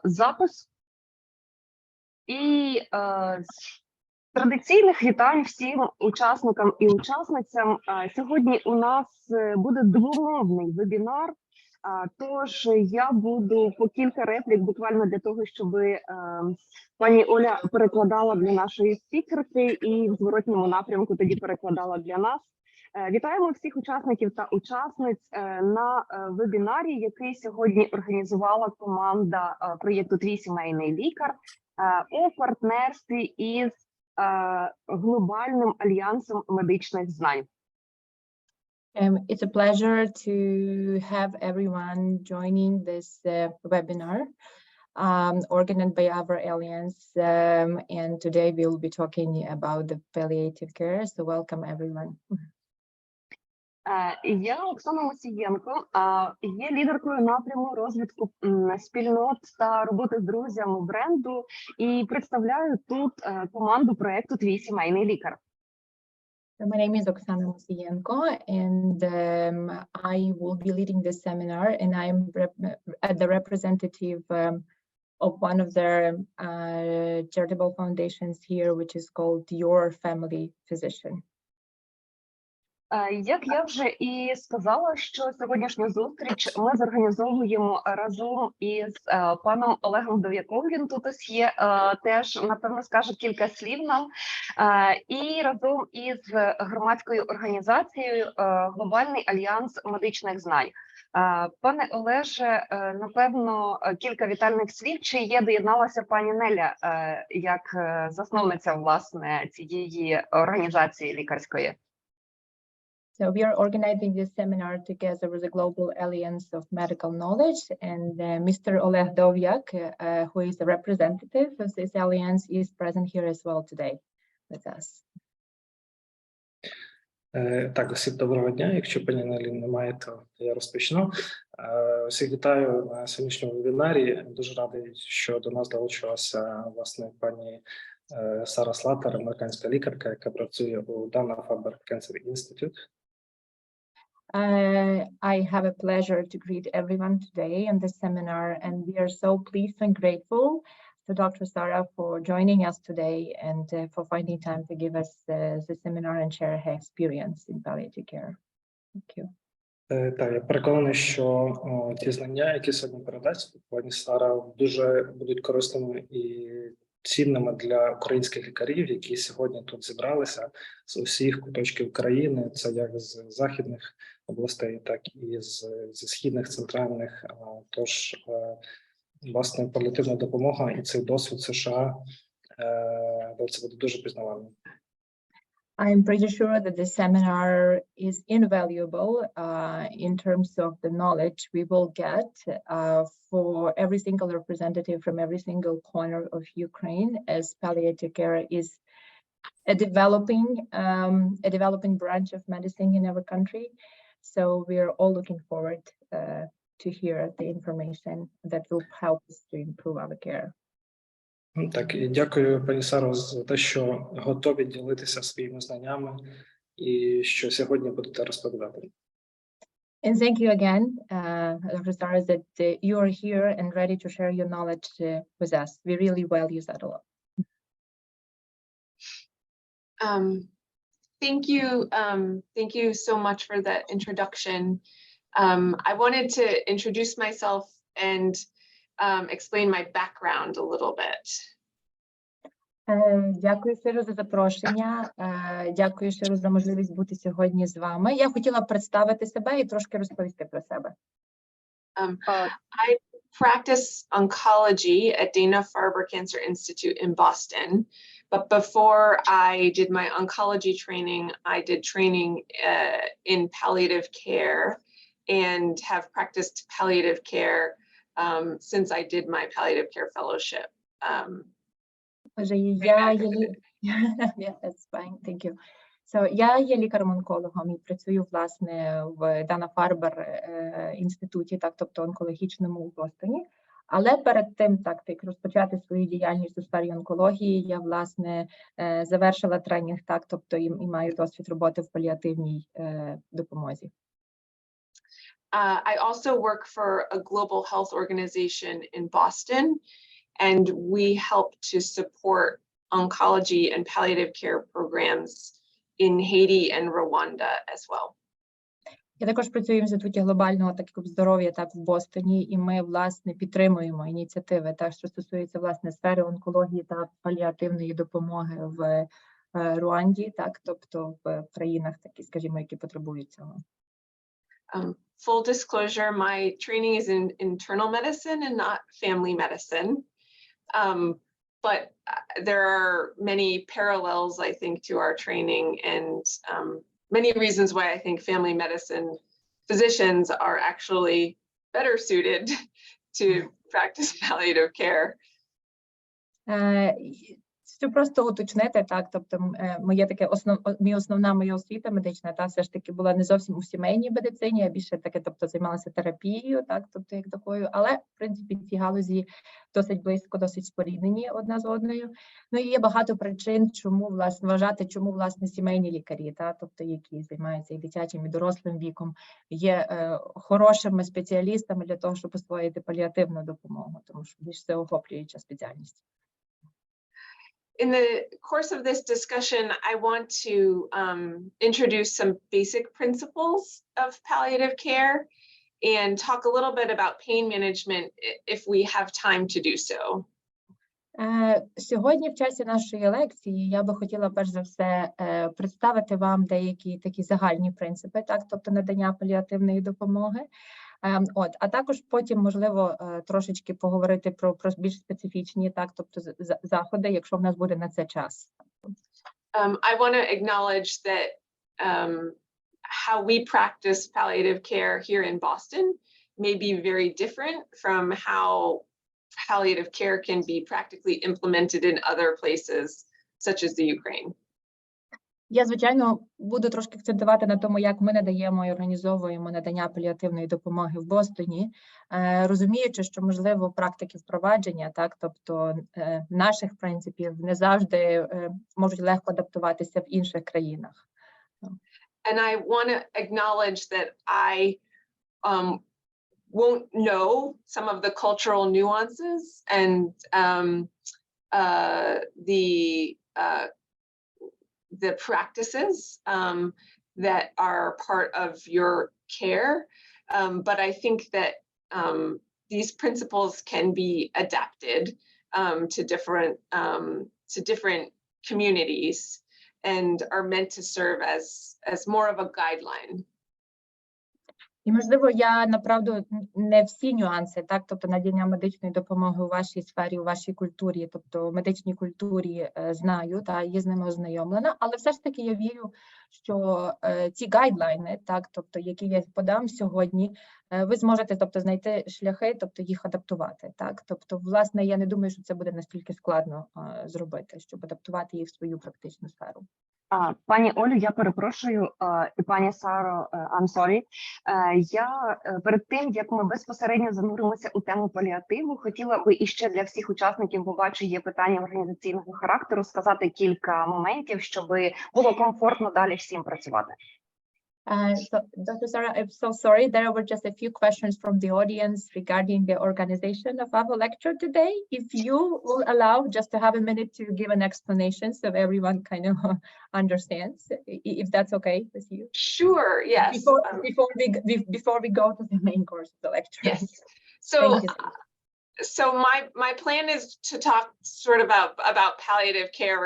запис. І традиційних вітань всім учасникам і учасницям. Сьогодні у нас буде двомовний вебінар, тож я буду по кілька реплік буквально для того, щоб пані Оля перекладала для нашої спікерки і в зворотньому напрямку тоді перекладала для нас. Вітаємо всіх учасників та учасниць на вебінарі, який сьогодні організувала команда проєкту «Твій сімейний лікар» у партнерстві із глобальним альянсом медичних знань. It's a pleasure to have everyone joining this webinar organized by our alliance, and today we'll be talking about the palliative care. So welcome everyone. Я Оксана Мосієнко, є лідеркою напряму розвитку спільнот та роботи з друзями бренду і представляю тут команду проєкту «Твій сімейний лікар». So my name is Oksana Mosiyenko, and I will be leading this seminar, and I'm the representative of one of their charitable foundations here, which is called Your Family Physician. Як я вже і сказала, що сьогоднішню зустріч ми зорганізовуємо разом із паном Олегом Дов'яком, він тут ось є, теж, напевно, скаже кілька слів нам, і разом із громадською організацією «Глобальний альянс медичних знань». Пане Олеже, напевно, кілька вітальних слів. Чи доєдналася пані Неля як засновниця, власне, цієї організації лікарської? So we are organizing this seminar together with the Global Alliance of Medical Knowledge, and Mr. Oleg Dovyak, who is the representative of this alliance, is present here as well today with us. Так, усім доброго дня. Якщо пані Нелі немає, то я розпочну. Всіх вітаю на сьогоднішньому вебінарі. Дуже радий, що до нас долучилася, власне, пані Сара Слаттер, американська лікарка, яка працює у Dana-Faber Cancer Institute. I have a pleasure to greet everyone today on this seminar, and we are so pleased and grateful to Dr. Sara for joining us today and for finding time to give us the seminar and share her experience in palliative care. Thank you. Так, я переконаний, що ті знання, які сьогодні передасть пані Сара, дуже будуть корисними і цінними для українських лікарів, які сьогодні тут зібралися з усіх куточків країни. Це як з західних областей, так і зі східних, центральних. Тож, власне, паліативна допомога і цей досвід США, це буде дуже пізнавальним. I'm pretty sure that this seminar is invaluable in terms of the knowledge we will get for every single representative from every single corner of Ukraine, as palliative care is a developing branch of medicine in our country. So we are all looking forward to hear the information that will help us to improve our care. Так, і дякую, пані Саро, за те, що готові ділитися своїми знаннями і що сьогодні будете розповідати. And thank you again, Dr. Sara, that you are here and ready to share your knowledge with us. We really value that a lot. Thank you so much for that introduction. I wanted to introduce myself and explain my background a little bit. Дякую щиро за запрошення. Дякую щиро за можливість бути сьогодні з вами. Я хотіла представити себе і трошки розповісти про себе. I practice oncology at Dana-Faber Cancer Institute in Boston. But before I did my oncology training, I did training in palliative care and have practiced palliative care since I did my palliative care fellowship. Yeah, that's fine. Thank you. So, я є лікарем-онкологом і працюю, власне, в Dana-Faber інституті, тобто онкологічному у Бостоні. Але перед тим, як розпочати свою діяльність у сфері онкології, я, власне, завершила тренінг, тобто і маю досвід роботи в паліативній допомозі. I also work for a global health organization in Boston, and we help to support oncology and palliative care programs in Haiti and Rwanda as well. Я також працюю в Інституті глобального здоров'я так в Бостоні, і ми, власне, підтримуємо ініціативи, так, що стосуються, власне, сфери онкології та паліативної допомоги в Руанді, так, тобто в країнах, такі, скажімо, які потребують цього. Full disclosure, my training is in internal medicine and not family medicine. But there are many parallels, I think, to our training, and many reasons why I think family medicine physicians are actually better suited to practice palliative care. Щоб просто уточнити, так, тобто основна моя освіта медична, та все ж таки була не зовсім у сімейній медицині, а більше таке, тобто займалася терапією, так, тобто як такою, але в принципі ці галузі досить близько, досить споріднені одна з одною. Ну і є багато причин, чому власне вважати, чому власне сімейні лікарі, та, тобто які займаються і дитячим, і дорослим віком, є хорошими спеціалістами для того, щоб освоїти паліативну допомогу, тому що більш це охоплююча спеціальність. In the course of this discussion, I want to introduce some basic principles of palliative care and talk a little bit about pain management if we have time to do so. Сьогодні в часі нашої лекції я би хотіла перш за все представити вам деякі такі загальні принципи, так, тобто надання паліативної допомоги. А також потім, можливо, трошечки поговорити про більш специфічні, так, тобто заходи, якщо в нас буде на це час. I want to acknowledge that how we practice palliative care here in Boston may be very different from how palliative care can be practically implemented in other places, such as the Ukraine. Я, звичайно, буду трошки акцентувати на тому, як ми надаємо і організовуємо надання паліативної допомоги в Бостоні, розуміючи, що, можливо, практики впровадження, так, тобто наших принципів не завжди можуть легко адаптуватися в інших країнах. And I want to acknowledge that I won't know some of the cultural nuances and the practices that are part of your care, but I think that these principles can be adapted to different communities and are meant to serve as more of a guideline. І, можливо, я, направду, не всі нюанси, так, тобто надання медичної допомоги у вашій сфері, у вашій культурі, тобто в медичній культурі знаю, та є з ними ознайомлена, але все ж таки я вірю, що ці гайдлайни, так, тобто які я подам сьогодні, ви зможете, тобто, знайти шляхи, тобто їх адаптувати, так, тобто, власне, я не думаю, що це буде настільки складно зробити, щоб адаптувати їх в свою практичну сферу. Пані Олю, я перепрошую, і пані Саро, I'm sorry. Я перед тим, як ми безпосередньо зануримося у тему паліативу, хотіла би іще для всіх учасників, бо бачу, є питання організаційного характеру, сказати кілька моментів, щоб було комфортно далі всім працювати. So, Dr. Sara, I'm so sorry. There were just a few questions from the audience regarding the organization of our lecture today. If you will allow just to have a minute to give an explanation so everyone kind of understands, if that's okay with you. Sure, yes. Before we go to the main course of the lecture. Yes. So my plan is to talk sort of about palliative care,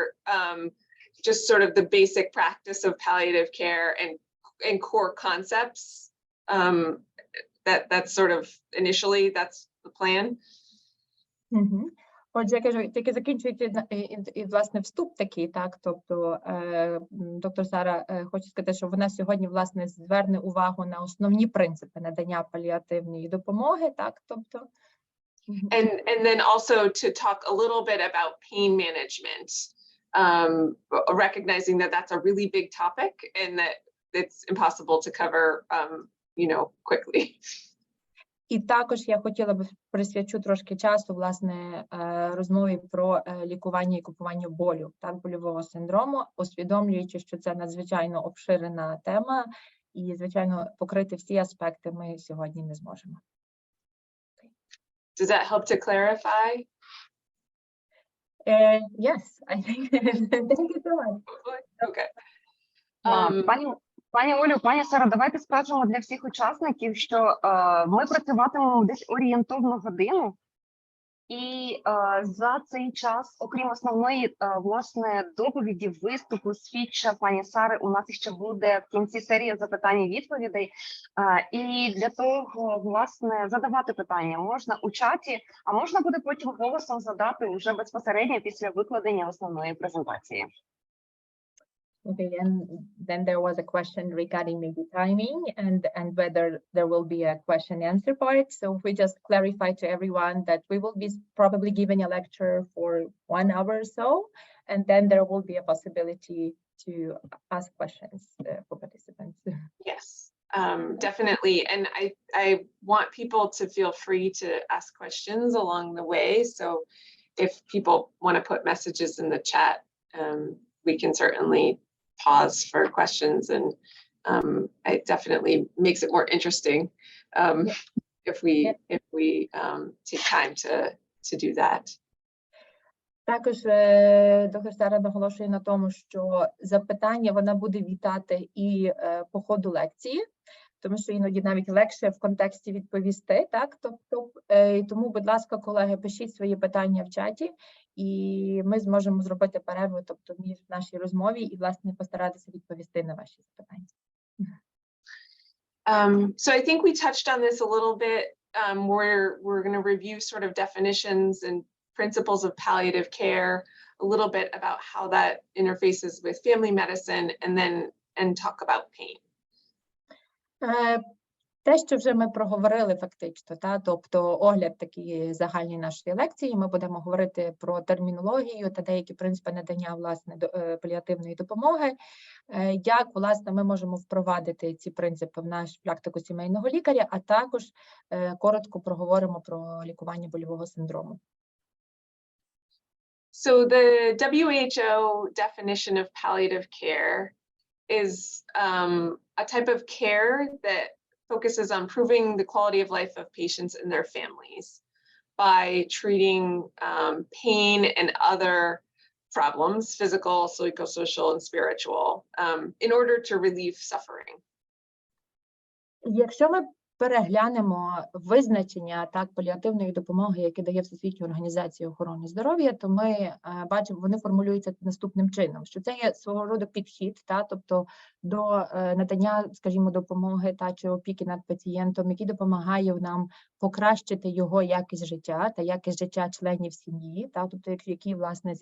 just sort of the basic practice of palliative care and core concepts. That's sort of initially, that's the plan. Отже, я кажу, тільки закінчується і власне вступ такий, так, тобто доктор Сара хоче сказати, що вона сьогодні власне зверне увагу на основні принципи надання паліативної допомоги, так, тобто. And then also to talk a little bit about pain management, recognizing that that's a really big topic and that it's impossible to cover, quickly. І також я хотіла б присвячу трошки часу, власне, розмові про лікування і купування болю, так, больового синдрому, усвідомлюючи, що це надзвичайно обширена тема, І, звичайно, покрити всі аспекти ми сьогодні не зможемо. Does that help to clarify? Yes, I think. Thank you so much. Okay. Пані Олю, пані Саро, давайте скажемо для всіх учасників, що ми працюватимемо десь орієнтовно годину, і за цей час, окрім основної, власне, доповіді, виступу, спіча пані Сари, у нас ще буде в кінці серія запитань і відповідей. І для того, власне, задавати питання можна у чаті, а можна буде потім голосом задати вже безпосередньо після викладення основної презентації. Okay, and then there was a question regarding maybe timing and whether there will be a question answer part. So we just clarify to everyone that we will be probably giving a lecture for 1 hour or so, and then there will be a possibility to ask questions for participants. Yes, definitely. And I want people to feel free to ask questions along the way. So if people want to put messages in the chat, we can certainly pause for questions, and it definitely makes it more interesting if we take time to do that. Також доктор Сара наголошує на тому, що запитання вона буде вітати і по ходу лекції, тому що іноді навіть легше в контексті відповісти, так? Тобто, тому, будь ласка, колеги, пишіть свої питання в чаті, і ми зможемо зробити перерву, тобто, між нашій розмові і, власне, постаратися відповісти на ваші запитання. So I think we touched on this a little bit. We're going to review sort of definitions and principles of palliative care, a little bit about how that interfaces with family medicine, and talk about pain. Те, що вже ми проговорили фактично, тобто огляд такий загальний нашої лекції, ми будемо говорити про термінологію та деякі принципи надання, власне, паліативної допомоги, як, власне, ми можемо впровадити ці принципи в нашу практику сімейного лікаря, а також коротко проговоримо про лікування больового синдрому. So the WHO definition of palliative care is a type of care that focuses on improving the quality of life of patients and their families by treating pain and other problems, physical, psychosocial, and spiritual, in order to relieve suffering. Якщо ми переглянемо визначення паліативної допомоги, яке дає Всесвітня організація охорони здоров'я, то ми бачимо, вони формулюються наступним чином, що це є свого роду підхід, тобто до надання, скажімо, допомоги чи опіки над пацієнтом, який допомагає нам покращити його якість життя та якість життя членів сім'ї, тобто які, власне,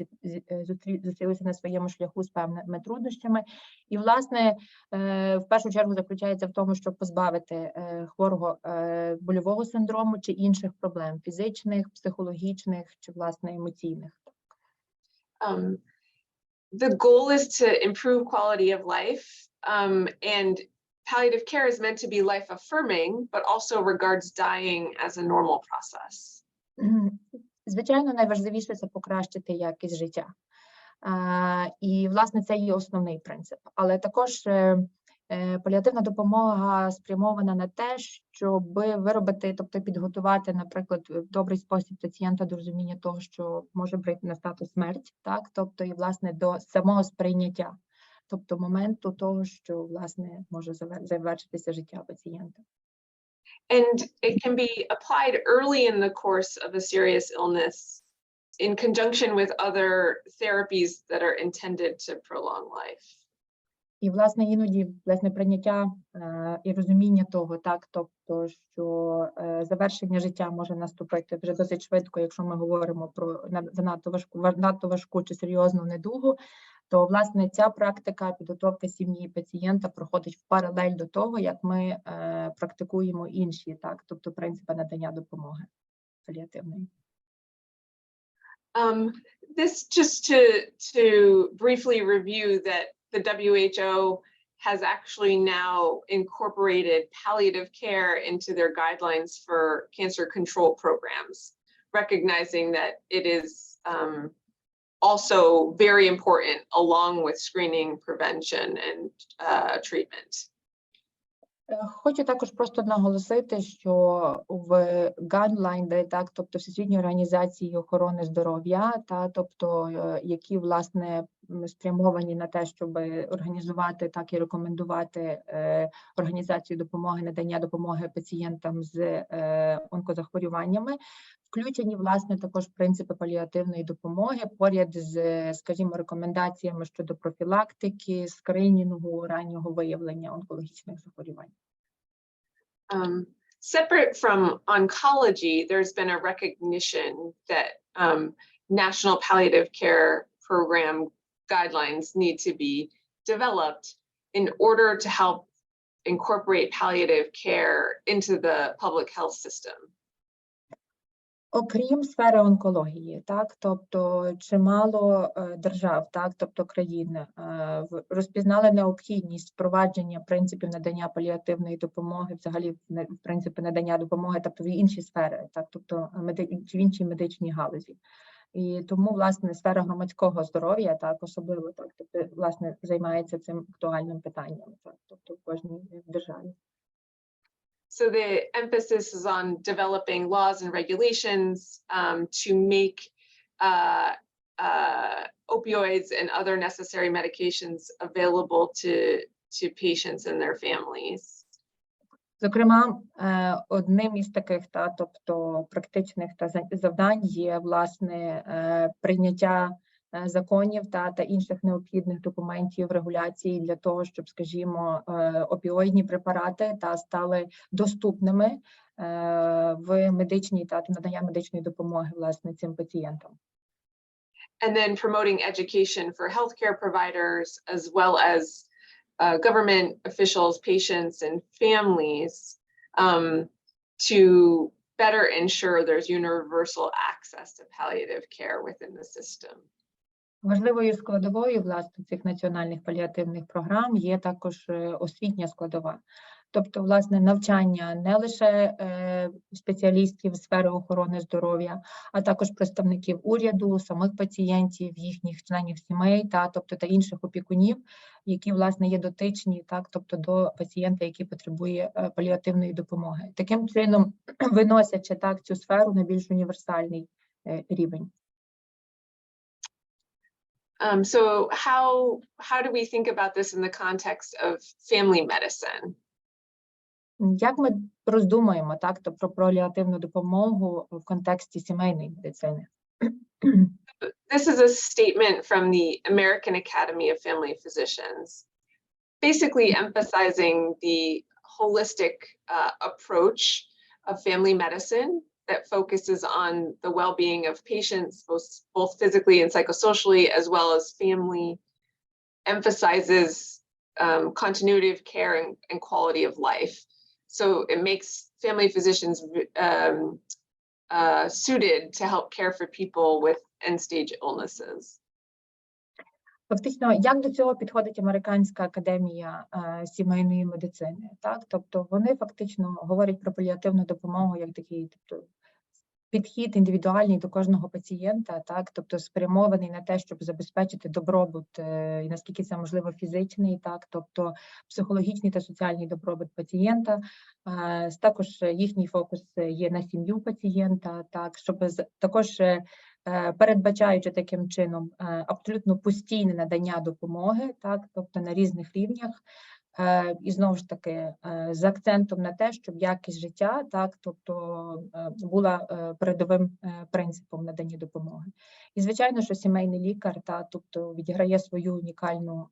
зустрілися на своєму шляху з певними труднощами. І, власне, в першу чергу заключається в тому, щоб позбавити хворого больового синдрому чи інших проблем фізичних, психологічних чи, власне, емоційних. The goal is to improve quality of life, and palliative care is meant to be life-affirming, but also regards dying as a normal process. Звичайно, найважливіше – це покращити якість життя. І, власне, це є основний принцип. Але також паліативна допомога спрямована на те, щоб виробити, тобто підготувати, наприклад, в добрий спосіб пацієнта до розуміння того, що може настати смерть, тобто, і, власне, до самого сприйняття, тобто моменту того, що, власне, може завершитися життя пацієнта. And it can be applied early in the course of a serious illness in conjunction with other therapies that are intended to prolong life. І, власне, іноді, власне, прийняття і розуміння того, тобто, що завершення життя може наступити вже досить швидко, якщо ми говоримо про надто важку чи серйозну недугу, то, власне, ця практика підготовки сім'ї пацієнта проходить в паралель до того, як ми практикуємо інші, тобто принципи надання допомоги паліативної. This just to briefly review that the WHO has actually now incorporated palliative care into their guidelines for cancer control programs, recognizing that it is also very important along with screening, prevention, and treatment. Хочу також просто наголосити, що в guideline, так, тобто Всесвітньої організації охорони здоров'я, тобто які власне спрямовані на те, щоб організувати так і рекомендувати організацію допомоги, надання допомоги пацієнтам з онкозахворюваннями, включені власне також принципи паліативної допомоги поряд з, скажімо, рекомендаціями щодо профілактики, скринінгу, раннього виявлення онкологічних захворювань. Separate from oncology, there's been a recognition that national palliative care program guidelines need to be developed in order to help incorporate palliative care into the public health system. Окрім сфери онкології, так, тобто чимало держав, так, тобто країн розпізнали необхідність впровадження принципів надання паліативної допомоги, взагалі принципи надання допомоги, тобто в інші сфери, так, тобто в іншій медичній галузі. І тому, власне, сфера громадського здоров'я, так, особливо, так, тобто, власне, займається цим актуальним питанням, так, тобто в кожній державі. So the emphasis is on developing laws and regulations to make opioids and other necessary medications available to patients and their families. Зокрема, одним із таких, тобто практичних завдань є, власне, прийняття законів та інших необхідних документів регуляції для того, щоб, скажімо, опіоїдні препарати стали доступними в медичній та надання медичної допомоги, власне, цим пацієнтам. And then promoting education for healthcare providers as well as government officials, patients, and families to better ensure there's universal access to palliative care within the system. Важливою складовою, власне, цих національних паліативних програм є також освітня складова. Тобто, власне, навчання не лише спеціалістів сфери охорони здоров'я, а також представників уряду, самих пацієнтів, їхніх членів сімей, тобто інших опікунів, які, власне, є дотичні, тобто до пацієнта, який потребує паліативної допомоги. Таким чином, виносячи цю сферу на більш універсальний рівень. So how do we think about this in the context of family medicine? Як ми роздумуємо, тобто про паліативну допомогу в контексті сімейної медицини? This is a statement from the American Academy of Family Physicians, basically emphasizing the holistic approach of family medicine that focuses on the well-being of patients, both physically and psychosocially, as well as family, emphasizes continuity of care and quality of life. So it makes family physicians suited to help care for people with end-stage illnesses. Фактично, як до цього підходить Американська академія сімейної медицини? Так? Тобто вони фактично говорять про паліативну допомогу як такий підхід індивідуальний до кожного пацієнта, так? Тобто спрямований на те, щоб забезпечити добробут, і наскільки це можливо фізичний, так? Тобто психологічний та соціальний добробут пацієнта. Також їхній фокус є на сім'ю пацієнта, так? Щоб також передбачаючи таким чином абсолютно постійне надання допомоги, так, тобто на різних рівнях, і знову ж таки з акцентом на те, щоб якість життя, так, тобто була передовим принципом надання допомоги. І звичайно, що сімейний лікар, тобто відіграє свою унікальну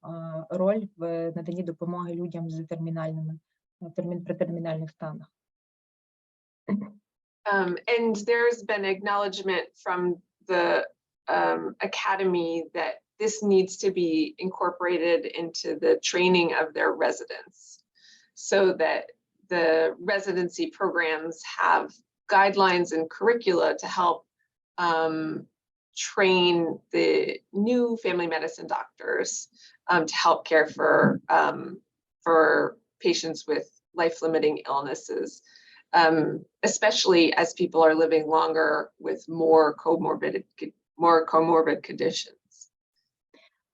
роль в наданні допомоги людям з при термінальних станах. And there's been acknowledgement from the academy that this needs to be incorporated into the training of their residents so that the residency programs have guidelines and curricula to help train the new family medicine doctors to help care for patients with life-limiting illnesses. Especially as people are living longer with more comorbid conditions.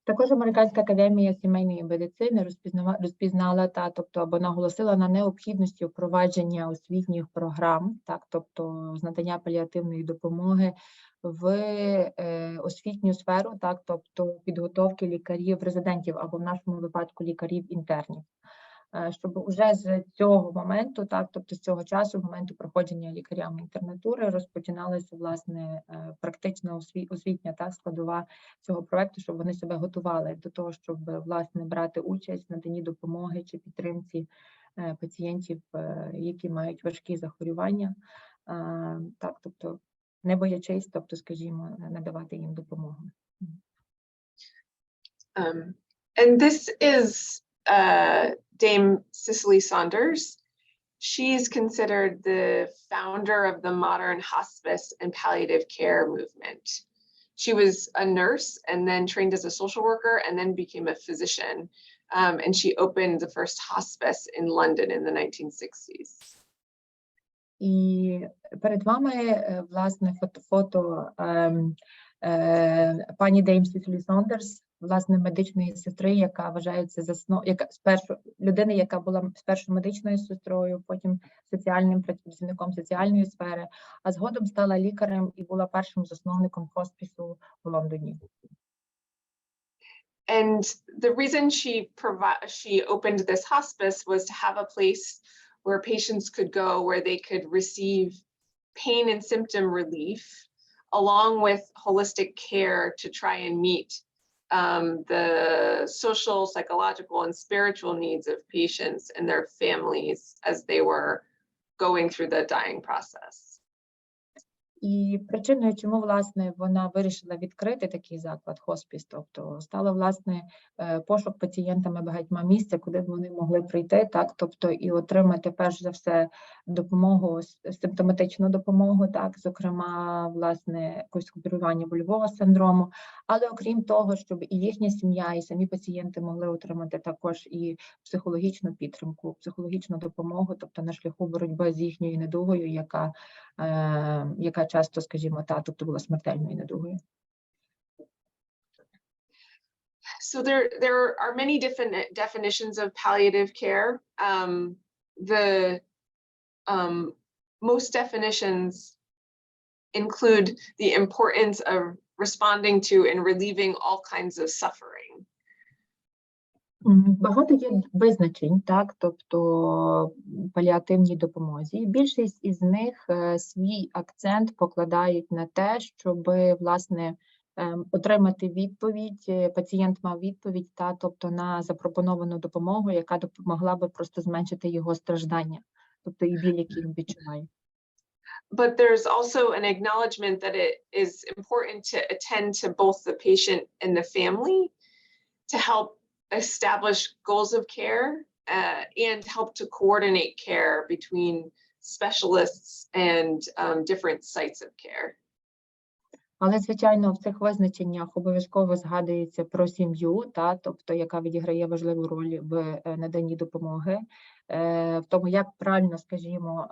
Також Американська академія сімейної медицини розпізнала тобто або наголосила на необхідності впровадження освітніх програм, тобто з надання паліативної допомоги в освітню сферу, тобто підготовки лікарів, резидентів або в нашому випадку лікарів-інтернів. Щоб уже з цього моменту, тобто з цього часу, моменту проходження лікарями інтернатури, розпочиналася, власне, практична освітня складова цього проекту, щоб вони себе готували до того, щоб, власне, брати участь в наданні допомоги чи підтримці пацієнтів, які мають важкі захворювання, тобто не боячись, тобто, скажімо, надавати їм допомогу. And this is Dame Cicely Saunders. She's considered the founder of the modern hospice and palliative care movement. She was a nurse and then trained as a social worker and then became a physician. And she opened the first hospice in London in the 1960s. І перед вами, власне, фото пані Дейм Сіслі Сондерс, власне, медичної сестри, яка вважається людини, яка була спершу медичною сестрою, потім соціальним працівником соціальної сфери, а згодом стала лікарем і була першим засновником хоспісу в Лондоні. And the reason she opened this hospice was to have a place where patients could go, where they could receive pain and symptom relief, along with holistic care to try and meet the social, psychological, and spiritual needs of patients and their families as they were going through the dying process. І причиною, чому, власне, вона вирішила відкрити такий заклад, хоспіс, тобто стало, власне, пошук пацієнтами багатьма місця, куди б вони могли прийти, тобто і отримати, перш за все, допомогу, симптоматичну допомогу, зокрема, власне, конструювання больового синдрому, але окрім того, щоб і їхня сім'я, і самі пацієнти могли отримати також і психологічну підтримку, психологічну допомогу, тобто на шляху боротьби з їхньою недугою, яка часто, скажімо, тобто була смертельною недугою. So there are many different definitions of palliative care. Most definitions include the importance of responding to and relieving all kinds of suffering. Багато є визначень, тобто паліативній допомозі. Більшість із них свій акцент покладають на те, щоб, власне, отримати відповідь, пацієнт мав відповідь, тобто на запропоновану допомогу, яка допомогла би просто зменшити його страждання, тобто і біль, який він відчуває. But there's also an acknowledgement that it is important to attend to both the patient and the family to help establish goals of care and help to coordinate care between specialists and different sites of care. Але, звичайно, в цих визначеннях обов'язково згадується про сім'ю, тобто яка відіграє важливу роль в наданні допомоги, в тому, як правильно, скажімо,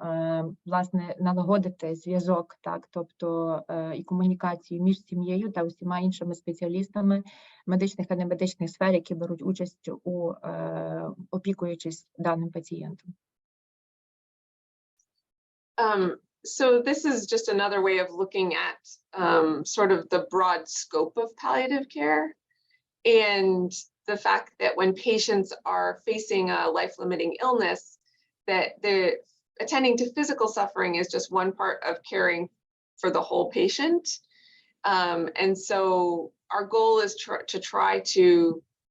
власне, налагодити зв'язок, тобто і комунікацію між сім'єю та усіма іншими спеціалістами медичних та немедичних сфер, які беруть участь у опікуючись даним пацієнтом. So this is just another way of looking at sort of the broad scope of palliative care and the fact that when patients are facing a life-limiting illness, that they're attending to physical suffering is just one part of caring for the whole patient. And so our goal is to try to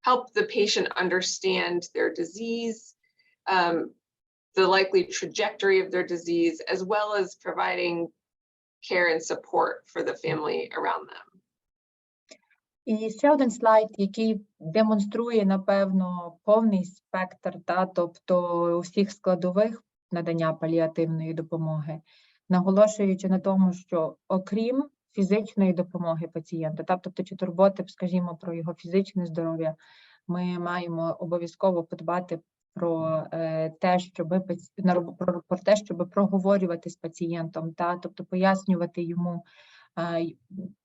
help the patient understand their disease, the likely trajectory of their disease, as well as providing care and support for the family around them. І ще один слайд, який демонструє, напевно, повний спектр, тобто усіх складових надання паліативної допомоги, наголошуючи на тому, що окрім фізичної допомоги пацієнта, тобто чи турботи, скажімо, про його фізичне здоров'я, ми маємо обов'язково подбати про те, щоб проговорювати з пацієнтом, тобто пояснювати йому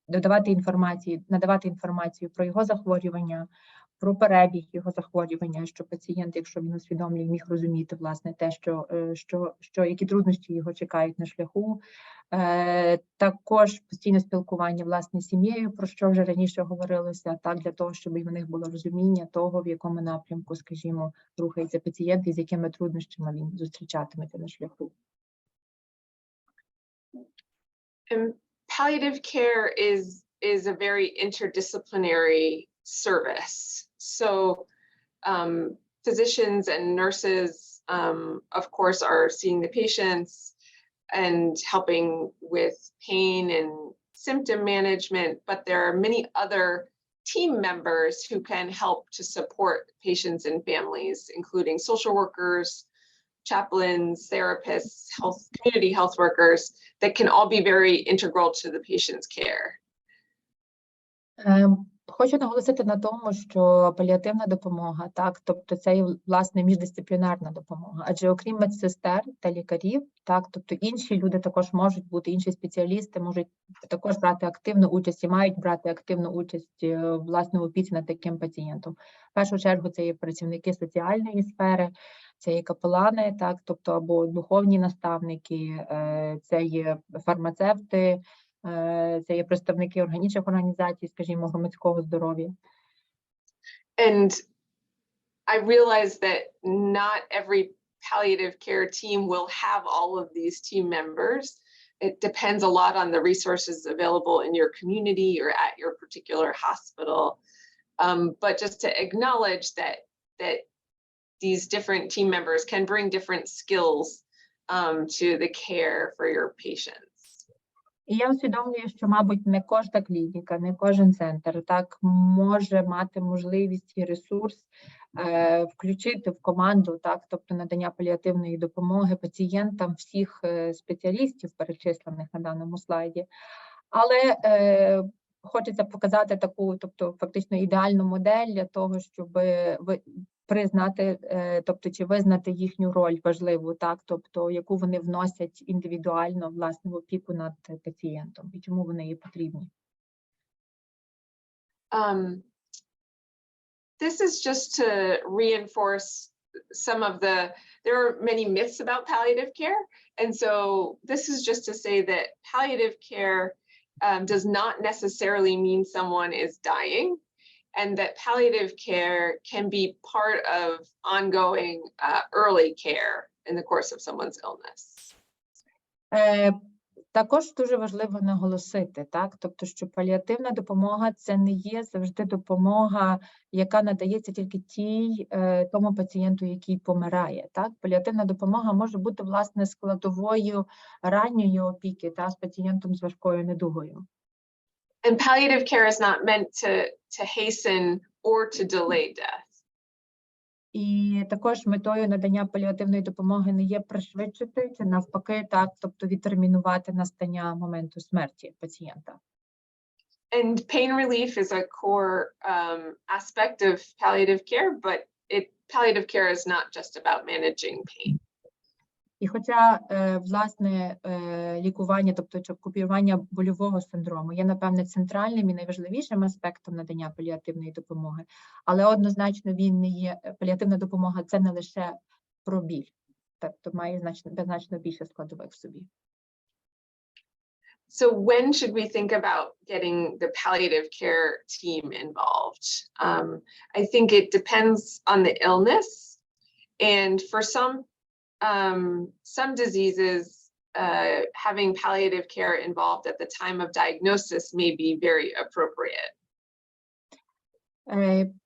надавати інформацію про його захворювання, про перебіг його захворювання, щоб пацієнт, якщо він усвідомлює, міг розуміти, власне, те, які труднощі його чекають на шляху. Також постійне спілкування, власне, з сім'єю, про що вже раніше говорилося, так, для того, щоб в них було розуміння того, в якому напрямку, скажімо, рухається пацієнт і з якими труднощами він зустрічатиметься на шляху. Palliative care is a very interdisciplinary service. So physicians and nurses, of course, are seeing the patients and helping with pain and symptom management, but there are many other team members who can help to support patients and families, including social workers, chaplains, therapists, community health workers, that can all be very integral to the patient's care. Хочу наголосити на тому, що паліативна допомога, так, тобто це є, власне, міждисциплінарна допомога, адже окрім медсестер та лікарів, так, тобто інші люди також можуть бути, інші спеціалісти можуть також брати активну участь і мають брати активну участь, власне, в опіці над таким пацієнтом. В першу чергу це є працівники соціальної сфери, це є капелани, так, тобто або духовні наставники, це є фармацевти, це є представники інших організацій, скажімо, громадського здоров'я. And I realize that not every palliative care team will have all of these team members. It depends a lot on the resources available in your community or at your particular hospital. But just to acknowledge that these different team members can bring different skills to the care for your patients. І я усвідомлюю, що, мабуть, не кожна клініка, не кожен центр так може мати можливість і ресурс включити в команду, так, тобто надання паліативної допомоги пацієнтам всіх спеціалістів, перечислених на даному слайді. Але хочеться показати таку, тобто фактично ідеальну модель для того, щоб признати, тобто чи визнати їхню роль важливу, так, тобто яку вони вносять індивідуально, власне, в опіку над пацієнтом і чому вони є потрібні. This is just to reinforce some of there are many myths about palliative care. And so this is just to say that palliative care does not necessarily mean someone is dying, and that palliative care can be part of ongoing early care in the course of someone's illness. Також дуже важливо наголосити, так, тобто, що паліативна допомога – це не є завжди допомога, яка надається тільки тому пацієнту, який помирає, так. Паліативна допомога може бути, власне, складовою ранньої опіки, та, з пацієнтом з важкою недугою. And palliative care is not meant to hasten or to delay death. І також метою надання паліативної допомоги не є пришвидшити, чи навпаки, так, тобто відтермінувати настання моменту смерті пацієнта. And pain relief is a core aspect of palliative care, but palliative care is not just about managing pain. І хоча, власне, лікування, тобто купування больового синдрому є, напевне, центральним і найважливішим аспектом надання паліативної допомоги, але однозначно він не є, паліативна допомога – це не лише про біль, тобто має значно більше складових в собі. So when should we think about getting the palliative care team involved? I think it depends on the illness, and for some diseases, having palliative care involved at the time of diagnosis may be very appropriate.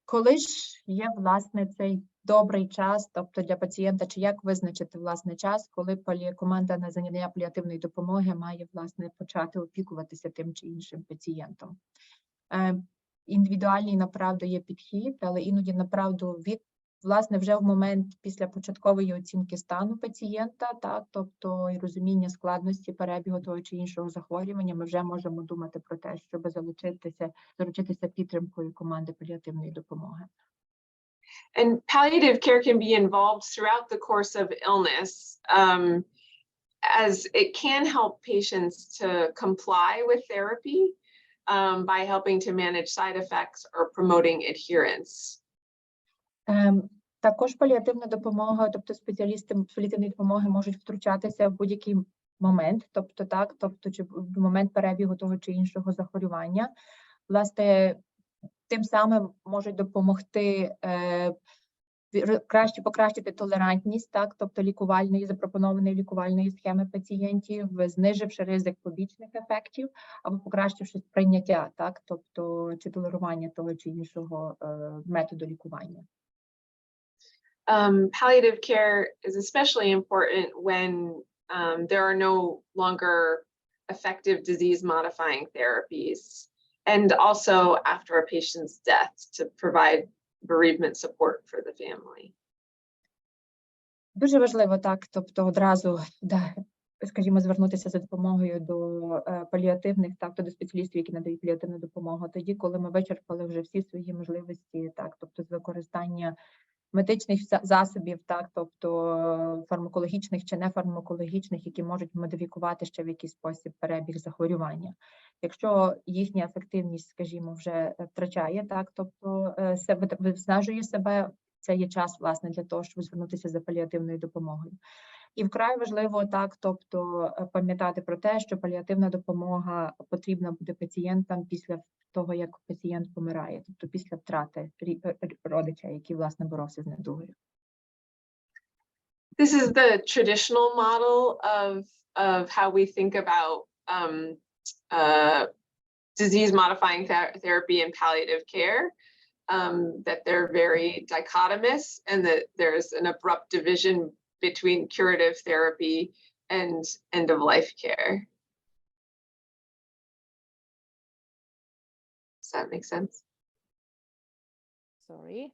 Коли ж є, власне, цей добрий час, тобто для пацієнта, чи як визначити, власне, час, коли команда на надання паліативної допомоги має, власне, почати опікуватися тим чи іншим пацієнтом? Індивідуальний, направду, є підхід, але іноді, направду, власне, вже в момент після початкової оцінки стану пацієнта, так, тобто і розуміння складності перебігу того чи іншого захворювання, ми вже можемо думати про те, щоб заручитися підтримкою команди паліативної допомоги. And palliative care can be involved throughout the course of illness. as it can help patients to comply with therapy by helping to manage side effects or promoting adherence. Також паліативна допомога, тобто спеціалісти паліативної допомоги можуть втручатися в будь-який момент, тобто чи в момент перебігу того чи іншого захворювання. Власне, тим самим можуть допомогти покращити толерантність, тобто запропонованої лікувальної схеми пацієнтів, зниживши ризик побічних ефектів або покращивши сприйняття, тобто чи толерування того чи іншого методу лікування. Palliative care is especially important when there are no longer effective disease-modifying therapies, and also after a patient's death to provide bereavement support for the family. Дуже важливо, тобто одразу, скажімо, звернутися за допомогою до паліативних, до спеціалістів, які надають паліативну допомогу, тоді, коли ми вичерпали вже всі свої можливості, тобто з використання медичних засобів, тобто фармакологічних чи нефармакологічних, які можуть модифікувати ще в якийсь спосіб перебіг захворювання. Якщо їхня ефективність, скажімо, вже втрачає, тобто виснажує себе, це є час, власне, для того, щоб звернутися за паліативною допомогою. І вкрай важливо, тобто пам'ятати про те, що паліативна допомога потрібна буде пацієнтам після того, як пацієнт помирає, тобто після втрати родича, який, власне, боровся з недугою. This is the traditional model of how we think about disease-modifying therapy and palliative care, that they're very dichotomous and that there's an abrupt division between curative therapy and end-of-life care. Does that make sense? Sorry.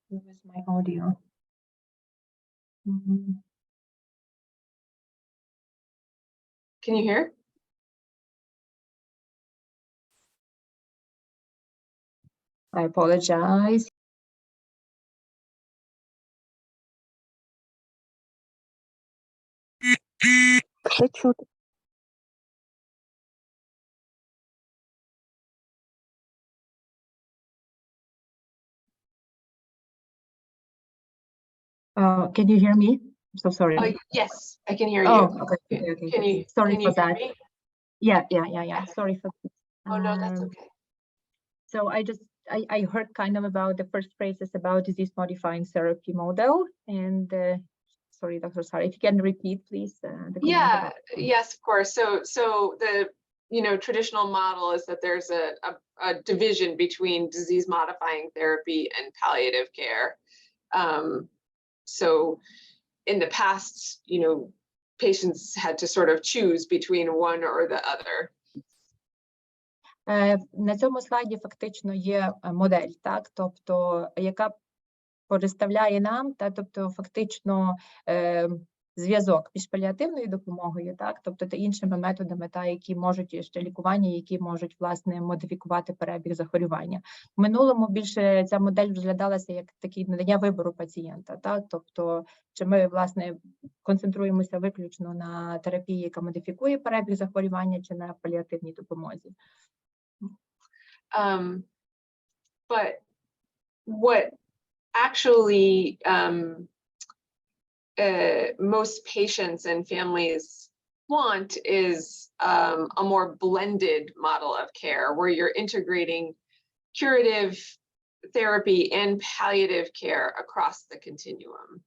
Where is my audio? Can you hear? I apologize. Все чути. Can you hear me? I'm so sorry. Yes, I can hear you. Oh, okay. Can you? Sorry can for you hear that. me? Yeah. Sorry for that. Oh no, that's okay. So I heard kind of about the first phrases about disease-modifying therapy model, and sorry, Dr. Sara, if you can repeat, please. Yes, of course. So the traditional model is that there's a division between disease-modifying therapy and palliative care. So in the past, patients had to sort of choose between one or the other. На цьому слайді фактично є модель, тобто, яка представляє нам, тобто фактично зв'язок між паліативною допомогою, тобто та іншими методами, які можуть ще лікування, які можуть, власне, модифікувати перебіг захворювання. В минулому більше ця модель розглядалася як таке надання вибору пацієнта, тобто чи ми, власне, концентруємося виключно на терапії, яка модифікує перебіг захворювання, чи на паліативній допомозі. But what actually most patients and families want is a more blended model of care where you're integrating curative therapy and palliative care across the continuum.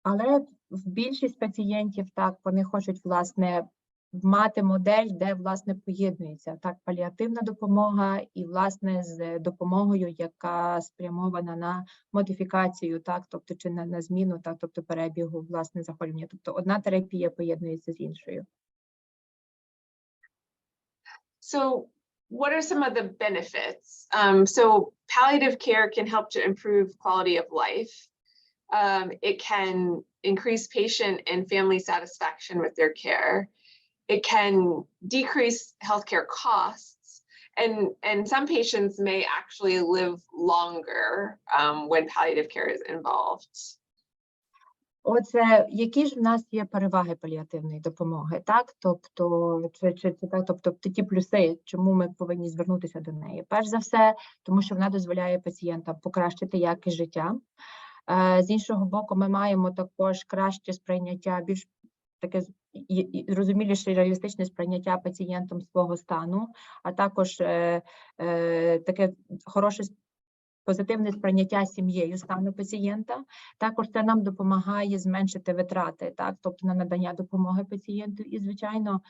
Але більшість пацієнтів, вони хочуть, власне, мати модель, де, власне, поєднується паліативна допомога і, власне, з допомогою, яка спрямована на модифікацію, тобто чи на зміну, тобто перебігу, власне, захворювання. Тобто одна терапія поєднується з іншою. So what are some of the benefits? So palliative care can help to improve quality of life. It can increase patient and family satisfaction with their care. It can decrease healthcare costs, and some patients may actually live longer when palliative care is involved. Оце які ж в нас є переваги паліативної допомоги, так? Тобто, тобто ті плюси, чому ми повинні звернутися до неї? Перш за все, тому що вона дозволяє пацієнтам покращити якість життя. З іншого боку, ми маємо також краще сприйняття, більш таке зрозуміліше і реалістичне сприйняття пацієнтом свого стану, а також таке хороше позитивне сприйняття сім'єю стану пацієнта. Також це нам допомагає зменшити витрати, так, тобто на надання допомоги пацієнту. І, звичайно,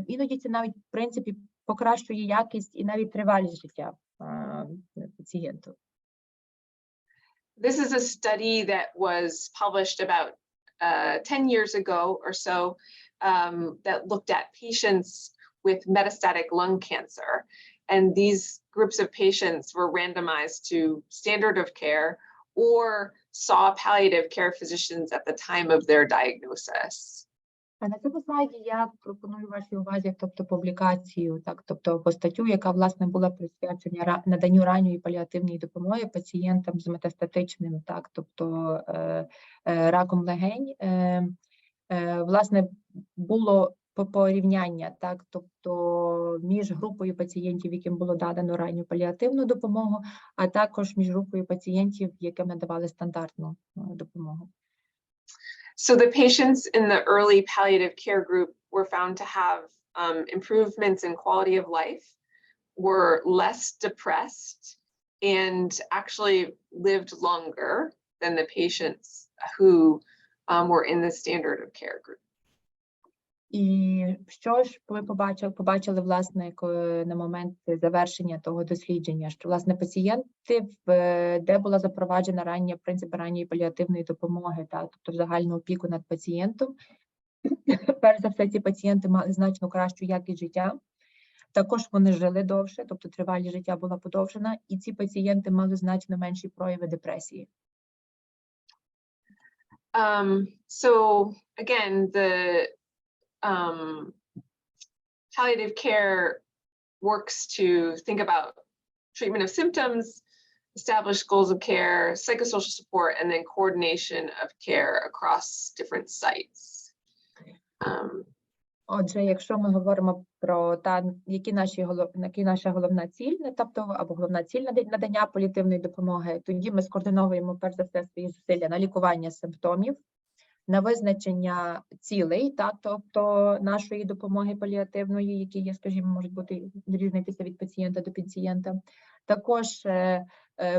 іноді це навіть, в принципі, покращує якість і навіть тривалість життя пацієнту. This is a study that was published about 10 years ago or so that looked at patients with metastatic lung cancer. And these groups of patients were randomized to standard of care or saw palliative care physicians at the time of their diagnosis. На цьому слайді я пропоную вашій увазі, тобто публікацію, так, тобто статтю, яка, власне, була присвячена наданню ранньої паліативної допомоги пацієнтам з метастатичним, так, тобто раком легень. Власне, було порівняння, так, тобто між групою пацієнтів, яким було дадано ранню паліативну допомогу, а також між групою пацієнтів, яким надавали стандартну допомогу. So the patients in the early palliative care group were found to have improvements in quality of life, were less depressed, and actually lived longer than the patients who were in the standard of care group. І що ж ви побачили, власне, на момент завершення того дослідження, що, власне, пацієнти, де була запроваджена принцип ранньої паліативної допомоги, так, тобто загальну опіку над пацієнтом, перш за все, ці пацієнти мали значно кращу якість життя, також вони жили довше, тобто тривалість життя була подовжена, і ці пацієнти мали значно менші прояви депресії. So again, the palliative care works to think about treatment of symptoms, establish goals of care, psychosocial support, and then coordination of care across different sites. Отже, якщо ми говоримо про які наша головна ціль, тобто або головна ціль надання паліативної допомоги, тоді ми скоординовуємо перш за все свої зусилля на лікування симптомів, на визначення цілей, так, тобто нашої допомоги паліативної, які є, скажімо, можуть бути різнитися від пацієнта до пацієнта. Також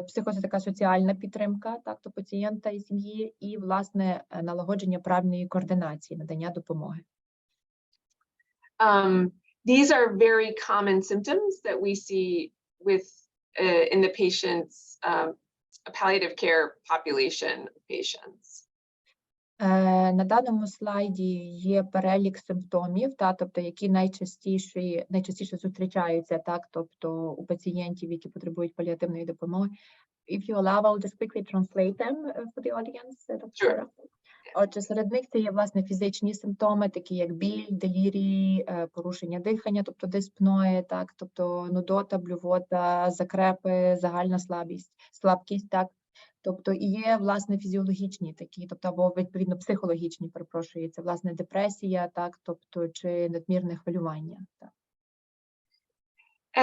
психосоціальна підтримка, так, то пацієнта і сім'ї, і, власне, налагодження правильної координації, надання допомоги. These are very common symptoms that we see with in the patients, palliative care population of patients. На даному слайді є перелік симптомів, тобто які найчастіше зустрічаються, так, тобто у пацієнтів, які потребують паліативної допомоги. If you allow, I'll just quickly translate them for the audience. Sure. Отже, серед них це є, власне, фізичні симптоми, такі як біль, делірії, порушення дихання, тобто диспної, так, тобто нудота, блювота, закрепи, загальна слабкість, так. Тобто і є, власне, фізіологічні такі, тобто або, відповідно, психологічні, перепрошую, це, власне, депресія, так, тобто, чи надмірне хвилювання, так.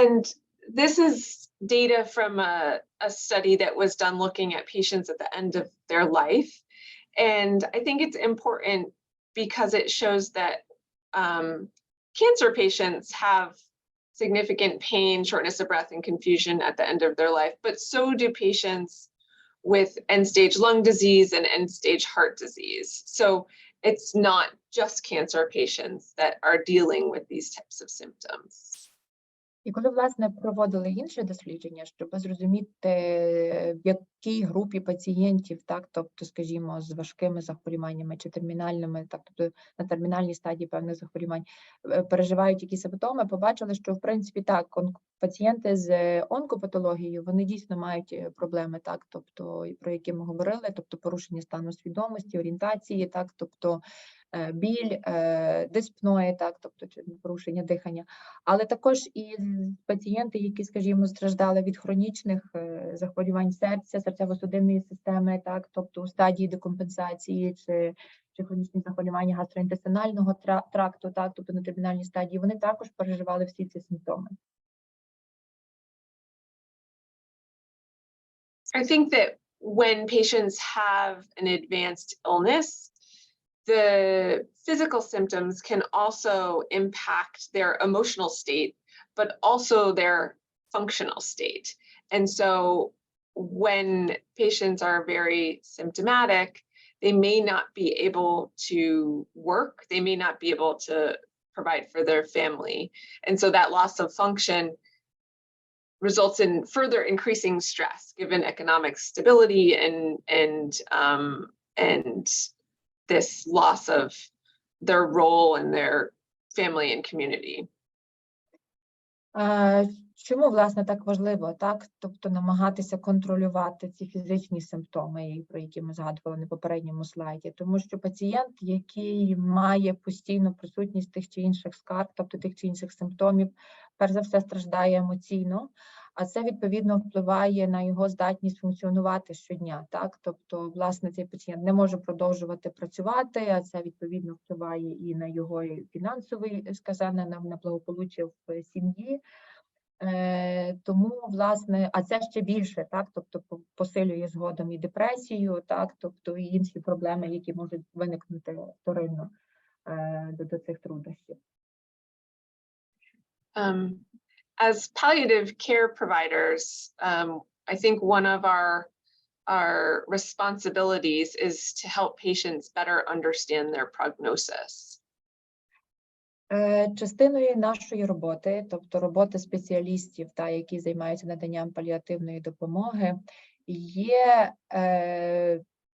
And this is data from a study that was done looking at patients at the end of their life. And I think it's important because it shows that cancer patients have significant pain, shortness of breath, and confusion at the end of their life, but so do patients with end-stage lung disease and end-stage heart disease. So it's not just cancer patients that are dealing with these types of symptoms. І коли, власне, проводили інше дослідження, щоб зрозуміти, в якій групі пацієнтів, так, тобто, скажімо, з важкими захворюваннями чи термінальними, так, тобто на термінальній стадії певних захворювань, переживають які симптоми, побачили, що, в принципі, так, пацієнти з онкопатологією, вони дійсно мають проблеми, так, тобто, про які ми говорили, тобто порушення стану свідомості, орієнтації, так, тобто біль, диспної, так, тобто порушення дихання, але також і пацієнти, які, скажімо, страждали від хронічних захворювань серця, серцево-судинної системи, так, тобто у стадії декомпенсації чи хронічні захворювання гастроінтестинального тракту, так, тобто на термінальній стадії, вони також переживали всі ці симптоми. I think that when patients have an advanced illness, the physical symptoms can also impact their emotional state, but also their functional state. And so when patients are very symptomatic, they may not be able to work, they may not be able to provide for their family. And so that loss of function results in further increasing stress given economic stability and this loss of their role in their family and community. Чому, власне, так важливо, так? Тобто намагатися контролювати ці фізичні симптоми, про які ми згадували на попередньому слайді? Тому що пацієнт, який має постійну присутність тих чи інших скарг, тобто тих чи інших симптомів, перш за все страждає емоційно, а це, відповідно, впливає на його здатність функціонувати щодня, так? Тобто, власне, цей пацієнт не може продовжувати працювати, а це, відповідно, впливає і на його фінансовий, сказане, на благополуччя в сім'ї. Тому, власне, а це ще більше, так, тобто посилює згодом і депресію, так, тобто і інші проблеми, які можуть виникнути вторинно до цих труднощів. As palliative care providers, I think one of our responsibilities is to help patients better understand their prognosis. Частиною нашої роботи, тобто роботи спеціалістів, які займаються наданням паліативної допомоги, є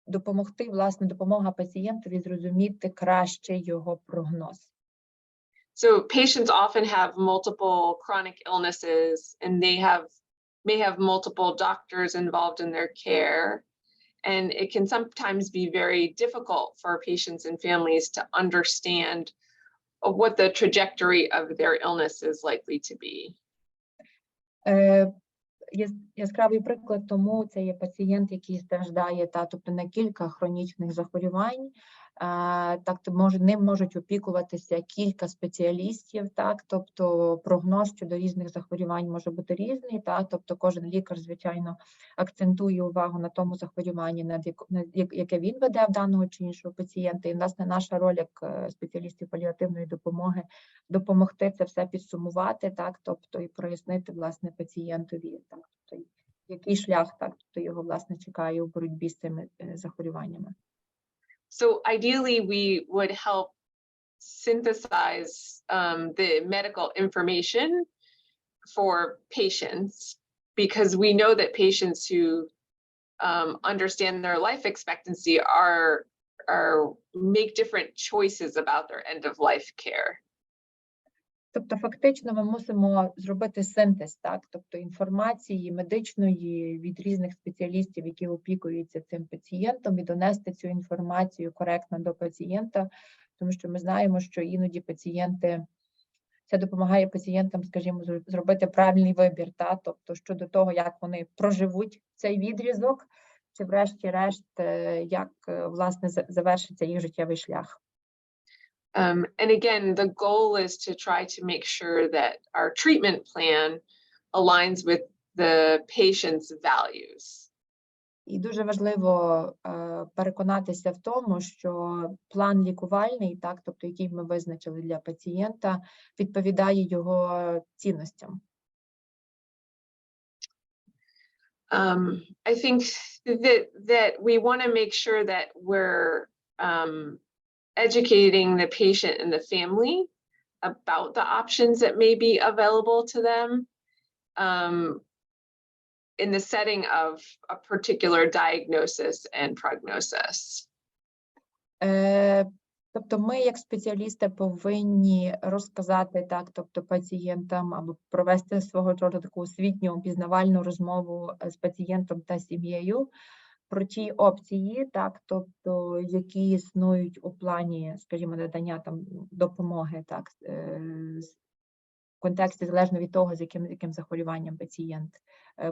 допомогти, власне, допомога пацієнтові зрозуміти краще його прогноз. So patients often have multiple chronic illnesses and they may have multiple doctors involved in their care. And it can sometimes be very difficult for patients and families to understand what the trajectory of their illness is likely to be. Яскравий приклад тому це є пацієнт, який страждає, тобто на кілька хронічних захворювань. Так, ним можуть опікуватися кілька спеціалістів, так, тобто прогноз щодо різних захворювань може бути різний, так, тобто кожен лікар, звичайно, акцентує увагу на тому захворюванні, яке він веде в даного чи іншого пацієнта. І, власне, наша роль як спеціалістів паліативної допомоги допомогти це все підсумувати, так, тобто і прояснити, власне, пацієнтові, так, тобто, який шлях, так, тобто його, власне, чекає у боротьбі з цими захворюваннями. So ideally, we would help synthesize the medical information for patients, because we know that patients who understand their life expectancy make different choices about their end of life care. Тобто, фактично, ми мусимо зробити синтез, так, тобто інформації медичної від різних спеціалістів, які опікуються цим пацієнтом, і донести цю інформацію коректно до пацієнта, тому що ми знаємо, що іноді це допомагає пацієнтам, скажімо, зробити правильний вибір, так, тобто щодо того, як вони проживуть цей відрізок, чи врешті-решт, як, власне, завершиться їх життєвий шлях. And again, the goal is to try to make sure that our treatment plan aligns with the patient's values. І дуже важливо переконатися в тому, що план лікувальний, так, тобто який ми визначили для пацієнта, відповідає його цінностям. I think that we want to make sure that we're educating the patient and the family about the options that may be available to them in the setting of a particular diagnosis and prognosis. Тобто ми, як спеціалісти, повинні розказати, так, тобто пацієнтам, або провести свого роду таку освітню, пізнавальну розмову з пацієнтом та сім'єю про ті опції, так, тобто, які існують у плані, скажімо, надання там допомоги, так, в контексті залежно від того, з яким захворюванням пацієнт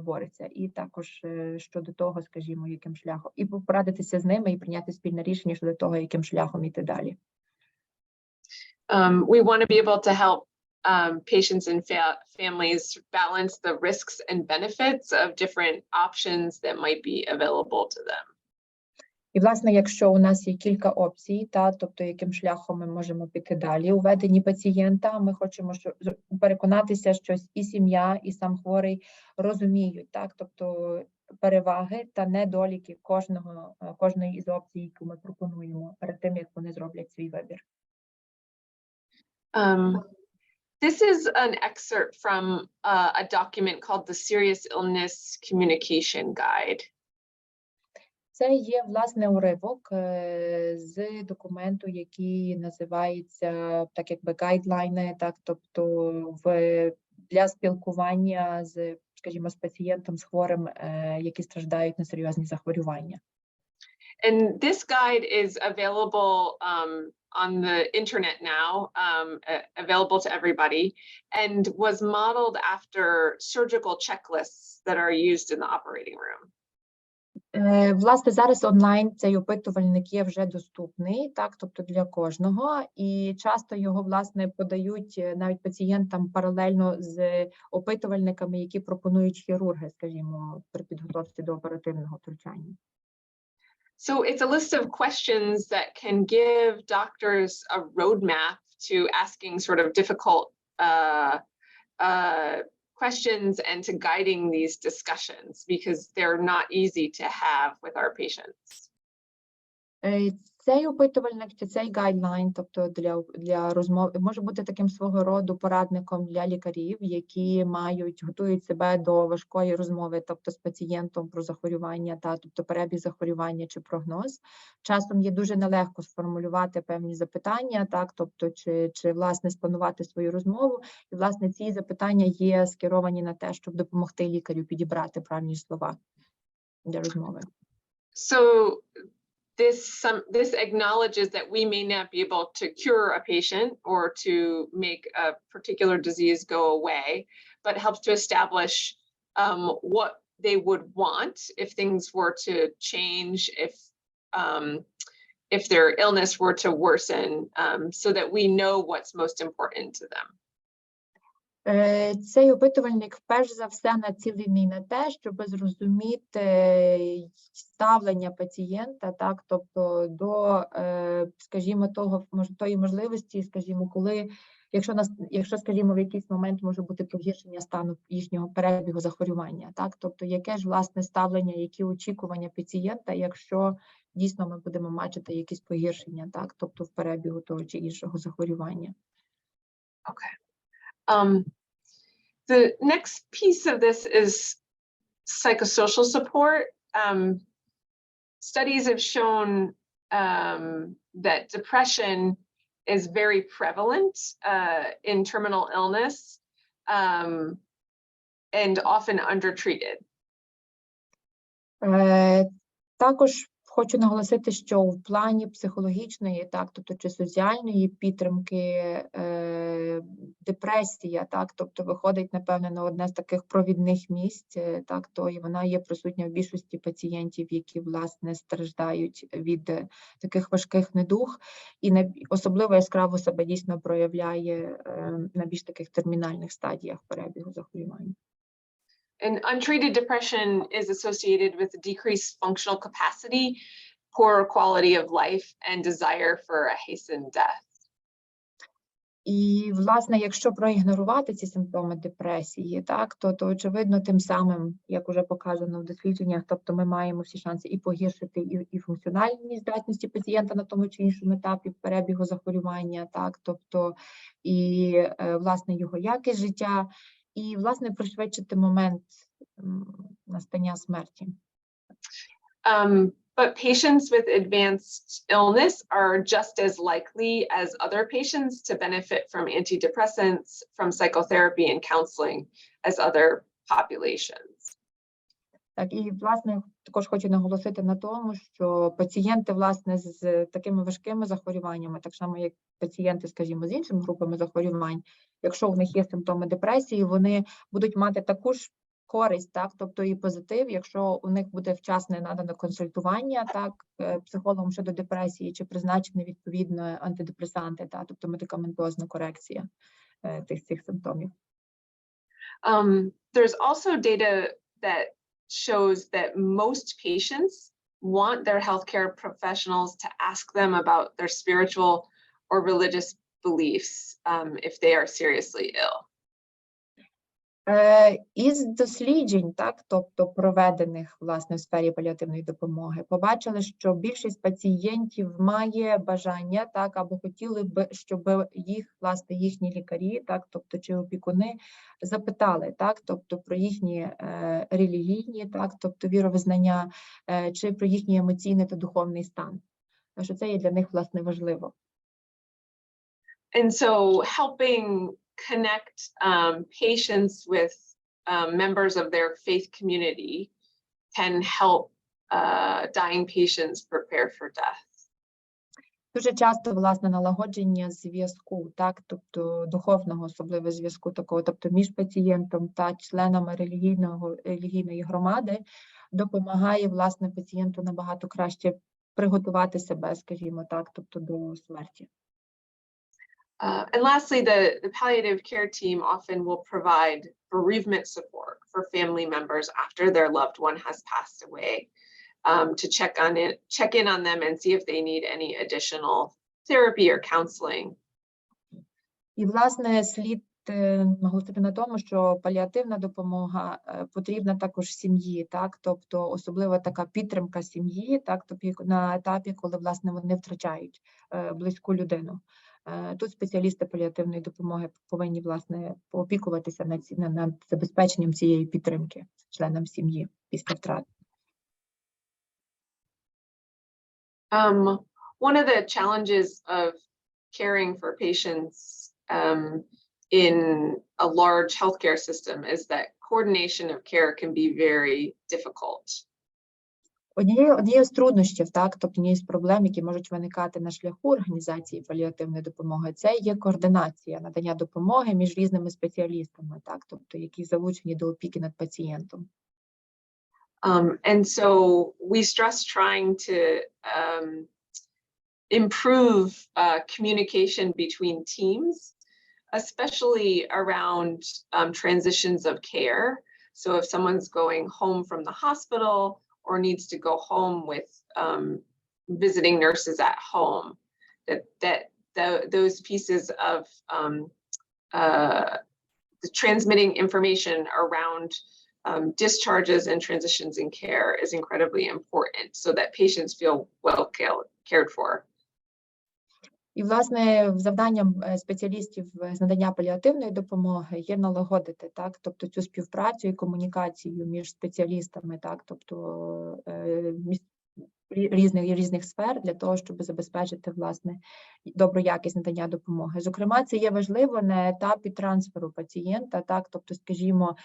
бореться, і також щодо того, скажімо, яким шляхом, і порадитися з ними і прийняти спільне рішення щодо того, яким шляхом іти далі. We want to be able to help patients and families balance the risks and benefits of different options that might be available to them. І, власне, якщо у нас є кілька опцій, тобто яким шляхом ми можемо піти далі у веденні пацієнта, ми хочемо переконатися, що і сім'я, і сам хворий розуміють, так, тобто переваги та недоліки кожної із опцій, яку ми пропонуємо перед тим, як вони зроблять свій вибір. This is an excerpt from a document called the Serious Illness Communication Guide. Це є, власне, уривок з документу, який називається, так якби, гайдлайни, так, тобто для спілкування з, скажімо, з пацієнтом, з хворим, які страждають на серйозні захворювання. And this guide is available on the internet now, available to everybody, and was modeled after surgical checklists that are used in the operating room. Власне, зараз онлайн цей опитувальник є вже доступний, так, тобто для кожного, і часто його, власне, подають навіть пацієнтам паралельно з опитувальниками, які пропонують хірурги, скажімо, при підготовці до оперативного втручання. So it's a list of questions that can give doctors a roadmap to asking sort of difficult questions and to guiding these discussions because they're not easy to have with our patients. Цей опитувальник чи цей гайдлайн, тобто для розмов, може бути таким свого роду порадником для лікарів, які готують себе до важкої розмови, тобто з пацієнтом про захворювання, тобто перебіг захворювання чи прогноз. Часом є дуже нелегко сформулювати певні запитання, так, тобто чи власне спланувати свою розмову. І, власне, ці запитання є скеровані на те, щоб допомогти лікарю підібрати правильні слова для розмови. So this acknowledges that we may not be able to cure a patient or to make a particular disease go away, but helps to establish what they would want if things were to change, if their illness were to worsen, so that we know what's most important to them. Цей опитувальник перш за все націлений на те, щоб зрозуміти ставлення пацієнта, так, тобто до, скажімо, тої можливості, скажімо, коли, якщо, скажімо, в якийсь момент може бути погіршення стану їхнього перебігу захворювання, так, тобто яке ж, власне, ставлення, які очікування пацієнта, якщо дійсно ми будемо бачити якісь погіршення, так, тобто в перебігу того чи іншого захворювання. Okay. The next piece of this is psychosocial support. Studies have shown that depression is very prevalent in terminal illness and often undertreated. Також хочу наголосити, що в плані психологічної, так, тобто чи соціальної підтримки, депресія, так, тобто виходить, напевне, на одне з таких провідних місць, так, то і вона є присутня в більшості пацієнтів, які, власне, страждають від таких важких недуг, і особливо яскраво себе дійсно проявляє на більш таких термінальних стадіях перебігу захворювання. And untreated depression is associated with a decreased functional capacity, poor quality of life, and desire for a hastened death. І, власне, якщо проігнорувати ці симптоми депресії, так, то очевидно, тим самим, як вже показано в дослідженнях, тобто ми маємо всі шанси і погіршити і функціональні здатності пацієнта на тому чи іншому етапі перебігу захворювання, так, тобто і, власне, його якість життя, і, власне, пришвидшити момент настання смерті. But patients with advanced illness are just as likely as other patients to benefit from antidepressants, from psychotherapy and counseling as other populations. Так, і, власне, також хочу наголосити на тому, що пацієнти, власне, з такими важкими захворюваннями, так само, як пацієнти, скажімо, з іншими групами захворювань, якщо у них є симптоми депресії, вони будуть мати таку ж користь, так, тобто і позитив, якщо у них буде вчасне надано консультування, так, психологом щодо депресії, чи призначені відповідно антидепресанти, так, тобто медикаментозна корекція цих симптомів. There's also data that shows that most patients want their healthcare professionals to ask them about their spiritual or religious beliefs if they are seriously ill. Із досліджень, так, тобто проведених, власне, в сфері паліативної допомоги, побачили, що більшість пацієнтів має бажання, так, або хотіли б, щоб їх, власне, їхні лікарі, так, тобто чи опікуни, запитали, так, тобто про їхні релігійні, так, тобто віровизнання, чи про їхній емоційний та духовний стан. Що це є для них, власне, важливо. And so helping connect patients with members of their faith community can help dying patients prepare for death. Дуже часто, власне, налагодження зв'язку, так, тобто духовного особливо зв'язку такого, тобто між пацієнтом та членами релігійної громади допомагає, власне, пацієнту набагато краще приготувати себе, скажімо так, тобто до смерті. And lastly, the palliative care team often will provide bereavement support for family members after their loved one has passed away, to check in on them and see if they need any additional therapy or counseling. І, власне, слід наголосити на тому, що паліативна допомога потрібна також сім'ї, так, тобто особливо така підтримка сім'ї, так, тобто на етапі, коли, власне, вони втрачають близьку людину. Тут спеціалісти паліативної допомоги повинні, власне, поопікуватися над забезпеченням цієї підтримки членам сім'ї після втрати. One of the challenges of caring for patients in a large healthcare system is that coordination of care can be very difficult. Однією з труднощів, так, тобто однією з проблем, які можуть виникати на шляху організації паліативної допомоги, це є координація надання допомоги між різними спеціалістами, так, тобто які залучені до опіки над пацієнтом. And so we stress trying to improve communication between teams, especially around transitions of care. So if someone's going home from the hospital or needs to go home with visiting nurses at home, those pieces of the transmitting information around discharges and transitions in care is incredibly important so that patients feel well cared for. І, власне, завданням спеціалістів з надання паліативної допомоги є налагодити, так, тобто цю співпрацю і комунікацію між спеціалістами, так, тобто різних сфер для того, щоб забезпечити, власне, добру якість надання допомоги. Зокрема, це є важливо на етапі трансферу пацієнта, так, тобто, скажімо,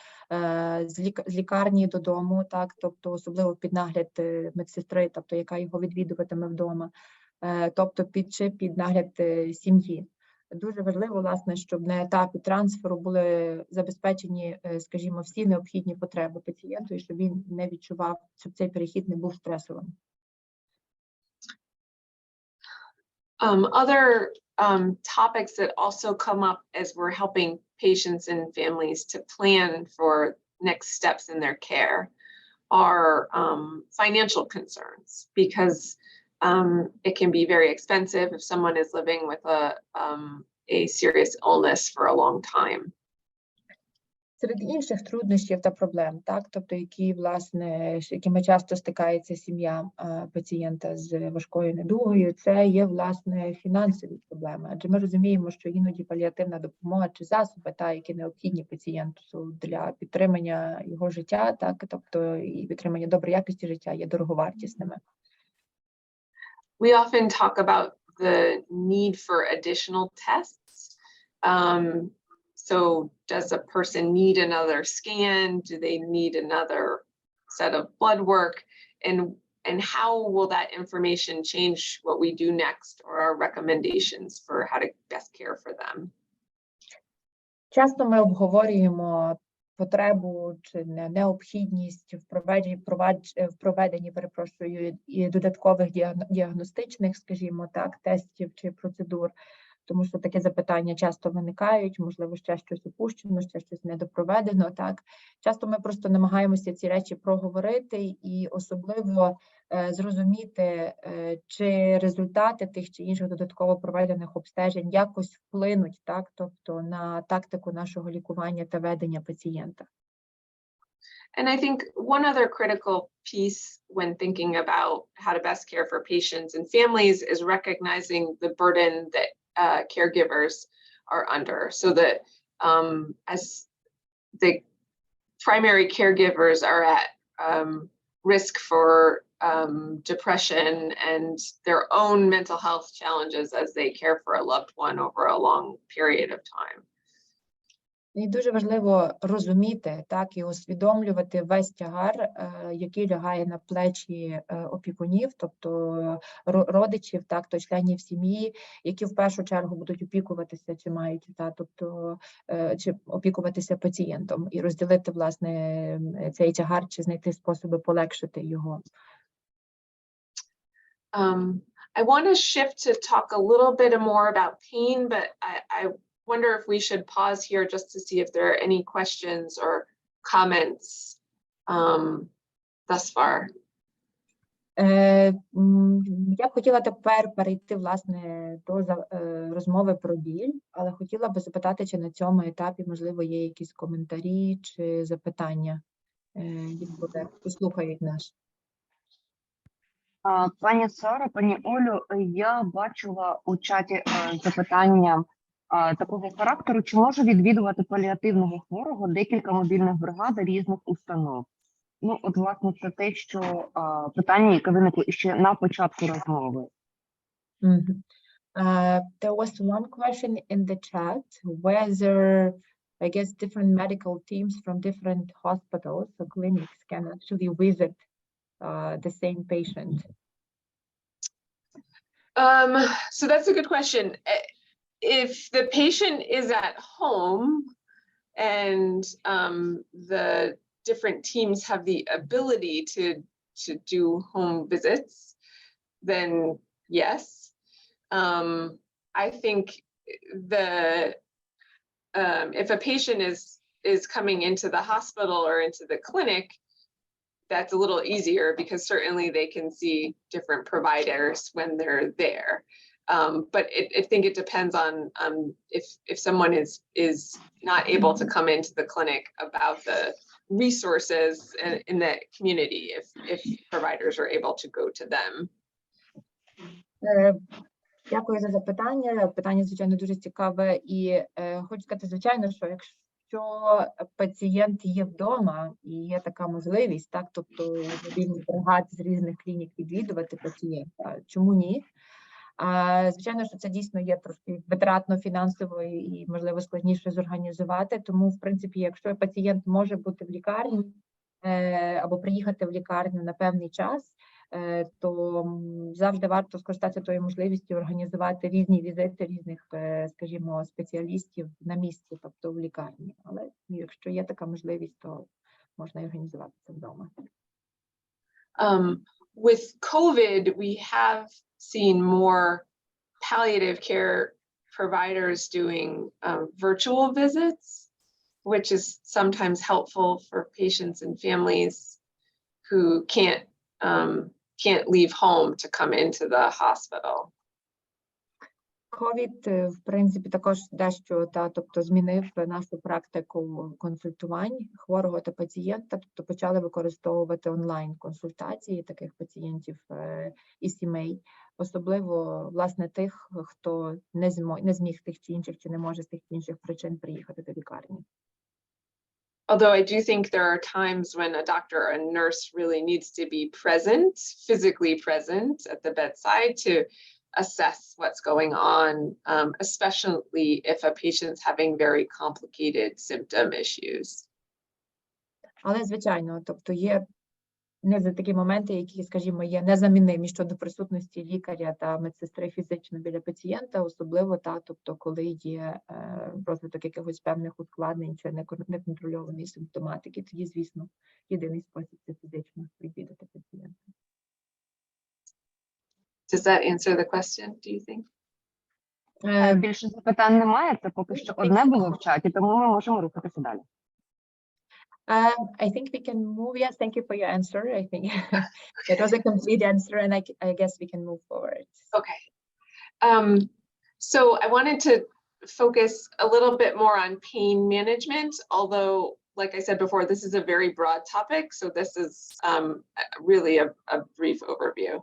з лікарні додому, так, тобто особливо під нагляд медсестри, тобто яка його відвідуватиме вдома, тобто під нагляд сім'ї. Дуже важливо, власне, щоб на етапі трансферу були забезпечені, скажімо, всі необхідні потреби пацієнту, і щоб він не відчував, щоб цей перехід не був стресовим. Other topics that also come up as we're helping patients and families to plan for next steps in their care are financial concerns, because it can be very expensive if someone is living with a serious illness for a long time. Серед інших труднощів та проблем, так, тобто які, власне, якими часто стикається сім'я пацієнта з важкою недугою, це є, власне, фінансові проблеми. Адже ми розуміємо, що іноді паліативна допомога чи засоби, та, які необхідні пацієнту для підтримання його життя, так, тобто і підтримання доброї якості життя, є дороговартісними. We often talk about the need for additional tests. So does a person need another scan? Do they need another set of blood work, and how will that information change what we do next or our recommendations for how to best care for them? Часто ми обговорюємо потребу чи необхідність в проведенні, і додаткових діагностичних, скажімо так, тестів чи процедур, тому що такі запитання часто виникають, можливо, ще щось упущено, ще щось недопроведено, так. Часто ми просто намагаємося ці речі проговорити і особливо зрозуміти, чи результати тих чи інших додатково проведених обстежень якось вплинуть, так, тобто на тактику нашого лікування та ведення пацієнта. And I think one other critical piece when thinking about how to best care for patients and families is recognizing the burden that caregivers are under, so that as the primary caregivers are at risk for depression and their own mental health challenges as they care for a loved one over a long period of time. І дуже важливо розуміти, так, і усвідомлювати весь тягар, який лягає на плечі опікунів, тобто родичів, так, то членів сім'ї, які в першу чергу будуть опікуватися, чи мають, так, тобто, чи опікуватися пацієнтом, і розділити, власне, цей тягар, чи знайти способи полегшити його. I want to shift to talk a little bit more about pain, but I wonder if we should pause here just to see if there are any questions or comments thus far. Я б хотіла тепер перейти, власне, до розмови про біль, але хотіла би запитати, чи на цьому етапі, можливо, є якісь коментарі чи запитання, які послухають нас. Пані Сара, пані Олю, я бачила у чаті запитання такого характеру, чи може відвідувати паліативного хворого декілька мобільних бригад різних установ? Ну, от, власне, це те, що питання, яке виникло ще на початку розмови. There was one question in the chat whether, I guess, different medical teams from different hospitals or clinics can actually visit the same patient. So that's a good question. If the patient is at home and the different teams have the ability to do home visits, then yes. I think if a patient is coming into the hospital or into the clinic, that's a little easier because certainly they can see different providers when they're there. But I think it depends on if someone is not able to come into the clinic, about the resources in the community, if providers are able to go to them. Дякую за запитання. Питання, звичайно, дуже цікаве. І хочу сказати, звичайно, що якщо пацієнт є вдома і є така можливість, так, тобто мобільних бригад з різних клінік відвідувати пацієнта, чому ні? Звичайно, що це дійсно є трошки витратно, фінансово і, можливо, складніше зорганізувати. Тому, в принципі, якщо пацієнт може бути в лікарні або приїхати в лікарню на певний час, то завжди варто скористатися тою можливістю організувати різні візити різних, скажімо, спеціалістів на місці, тобто в лікарні. Але якщо є така можливість, то можна і організувати це вдома. With COVID, we have seen more palliative care providers doing virtual visits, which is sometimes helpful for patients and families who can't leave home to come into the hospital. ковід, в принципі, також дещо, тобто змінив нашу практику консультувань хворого та пацієнта, тобто почали використовувати онлайн-консультації таких пацієнтів і сімей, особливо, власне, тих, хто не зміг тих чи інших, чи не може з тих чи інших причин приїхати до лікарні. Although I do think there are times when a doctor or a nurse really needs to be present, physically present at the bedside to assess what's going on, especially if a patient's having very complicated symptom issues. Але, звичайно, тобто є не за такі моменти, які, скажімо, є незамінимі щодо присутності лікаря та медсестри фізично біля пацієнта, особливо, тобто, коли є розвиток якихось певних ускладнень чи неконтрольованої симптоматики, тоді, звісно, єдиний спосіб – це фізично відвідати пацієнта. Does that answer the question, do you think? Більше запитань немає, це поки що одне було в чаті, тому ми можемо рухатися далі. I think we can move. Yes, thank you for your answer. I think it was a complete answer, and I guess we can move forward. Okay. So I wanted to focus a little bit more on pain management, although, like I said before, this is a very broad topic, so this is really a brief overview.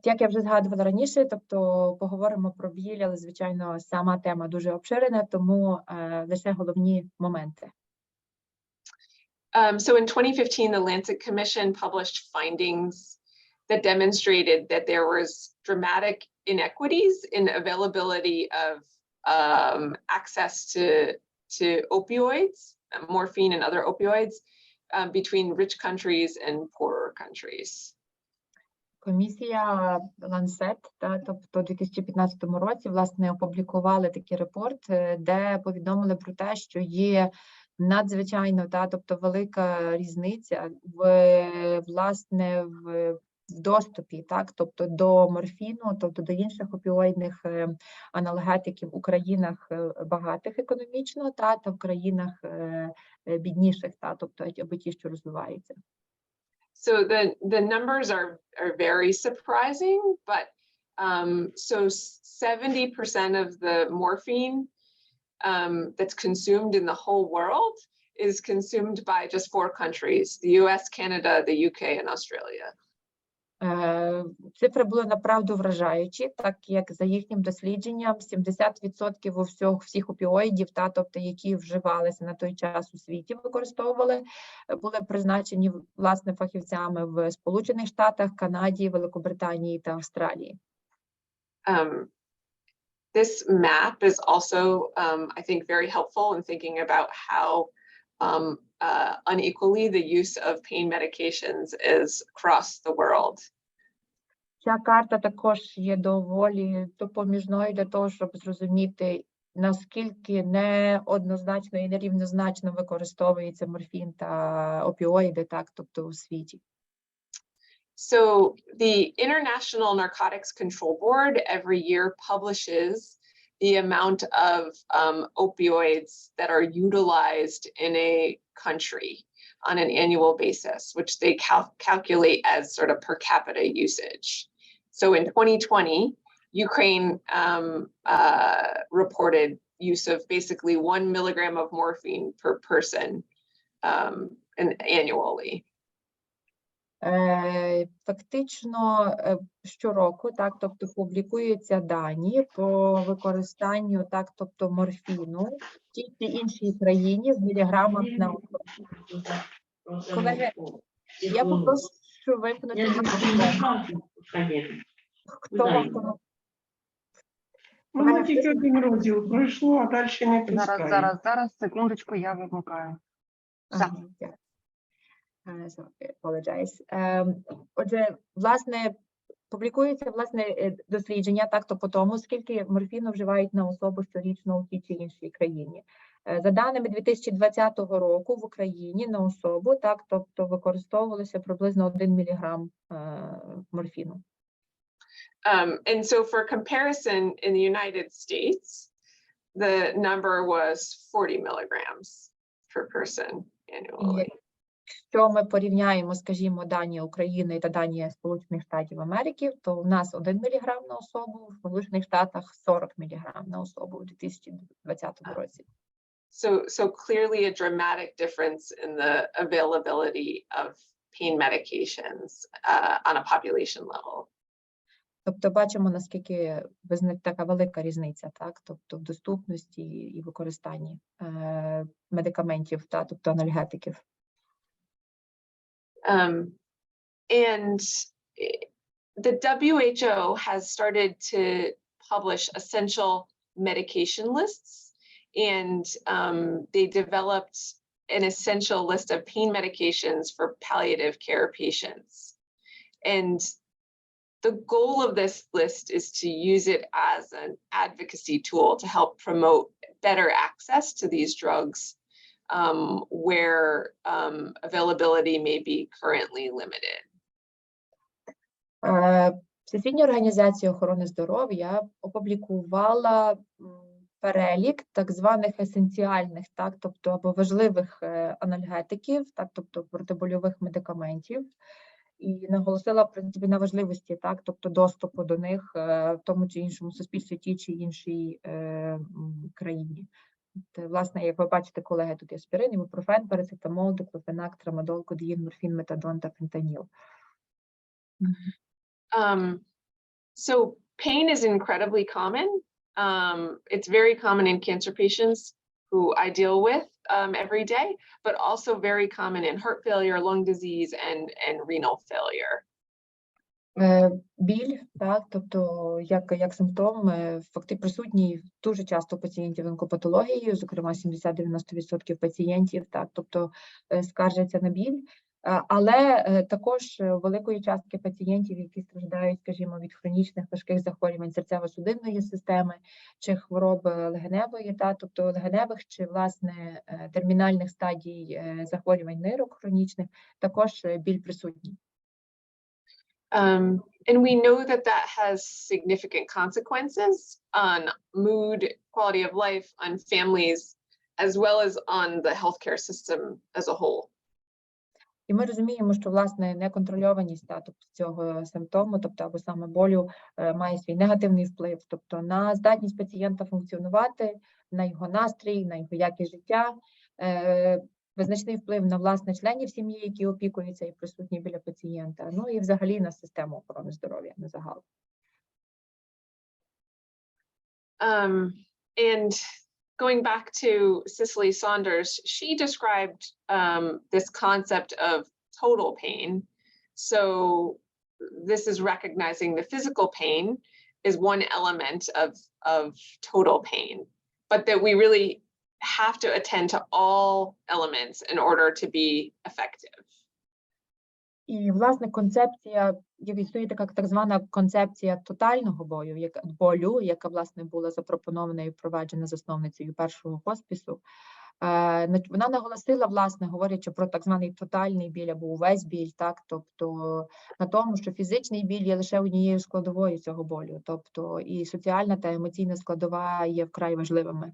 Як я вже згадувала раніше, тобто поговоримо про біль, але, звичайно, сама тема дуже обширена, тому лише головні моменти. So in 2015, the Lancet Commission published findings that demonstrated that there was dramatic inequities in availability of access to opioids, morphine and other opioids, between rich countries and poorer countries. Комісія Lancet, тобто у 2015 році, власне, опублікували такий репорт, де повідомили про те, що є надзвичайно, тобто велика різниця власне, в доступі, тобто до морфіну, тобто до інших опіоїдних аналгетиків у країнах багатих економічно, та в країнах бідніших, тобто або ті, що розвиваються. So the numbers are very surprising, but so 70% of the morphine that's consumed in the whole world is consumed by just 4 countries: the US, Canada, the UK, and Australia. Цифри були направду вражаючі, так як за їхнім дослідженням 70% всіх опіоїдів, тобто які вживалися на той час у світі, використовували, були призначені, власне, фахівцями в Сполучених Штатах, Канаді, Великобританії та Австралії. This map is also, I think, very helpful in thinking about how unequally the use of pain medications is across the world. Ця карта також є доволі допоміжною для того, щоб зрозуміти, наскільки неоднозначно і нерівнозначно використовується морфін та опіоїди, тобто у світі. So the International Narcotics Control Board every year publishes the amount of opioids that are utilized in a country on an annual basis, which they calculate as sort of per capita usage. So in 2020, Ukraine reported use of basically 1 milligram of morphine per person annually. Фактично щороку, тобто публікуються дані по використанню, тобто морфіну в тій чи іншій країні в міліграмах на особу. Колеги, я попрошу вимкнути мікрофон. Хто вам? Ну, тільки один розділ пройшло, а далі не пускає. Зараз, секундочку, я вимикаю. Отже, власне, публікується дослідження тобто по тому, скільки морфіну вживають на особу щорічно у тій чи іншій країні. За даними 2020 року в Україні на особу тобто використовувалося приблизно 1 міліграм морфіну. And so for comparison, in the United States, the number was 40 milligrams per person annually. Якщо ми порівняємо, скажімо, дані України та дані Сполучених Штатів Америки, то у нас 1 міліграм на особу, в Сполучених Штатах 40 міліграм на особу у 2020 році. So clearly a dramatic difference in the availability of pain medications on a population level. Тобто бачимо, наскільки така велика різниця, тобто в доступності і використанні медикаментів, тобто анальгетиків. And the WHO has started to publish essential medication lists, and they developed an essential list of pain medications for palliative care patients. And the goal of this list is to use it as an advocacy tool to help promote better access to these drugs where availability may be currently limited. Всесвітня організація охорони здоров'я опублікувала перелік так званих есенціальних, так, тобто або важливих анальгетиків, так, тобто протибольових медикаментів, і наголосила, в принципі, на важливості, так, тобто доступу до них в тому чи іншому суспільстві, тій чи іншій країні. От, власне, як ви бачите, колеги, тут є аспірин, ібупрофен, парацетамол, диклофенак, трамадол, кодеїн, морфін, метадон та фентаніл. So pain is incredibly common. It's very common in cancer patients who I deal with every day, but also very common in heart failure, lung disease, and renal failure. Біль, так, тобто як симптом, факти присутній дуже часто у пацієнтів з онкопатологією, зокрема 70-90% пацієнтів, так, тобто скаржаться на біль. Але також великої частки пацієнтів, які страждають, скажімо, від хронічних важких захворювань серцево-судинної системи чи хвороб легеневої, та, тобто легеневих чи, власне, термінальних стадій захворювань нирок хронічних, також біль присутній. And we know that that has significant consequences on mood, quality of life, on families, as well as on the healthcare system as a whole. І ми розуміємо, що, власне, неконтрольованість тобто, цього симптому, тобто або саме болю, має свій негативний вплив, тобто на здатність пацієнта функціонувати, на його настрій, на його якість життя, визначний вплив на, власне, членів сім'ї, які опікуються і присутні біля пацієнта, ну і взагалі на систему охорони здоров'я на загал. And going back to Cicely Saunders, she described this concept of total pain. So this is recognizing the physical pain is one element of total pain, but that we really have to attend to all elements in order to be effective. І, власне, концепція, існує така так звана концепція тотального болю, яка, власне, була запропонована і впроваджена засновницею першого хоспісу. Вона наголосила, власне, говорячи про так званий тотальний біль або увесь біль, так, тобто на тому, що фізичний біль є лише однією складовою цього болю, тобто і соціальна та емоційна складова є вкрай важливими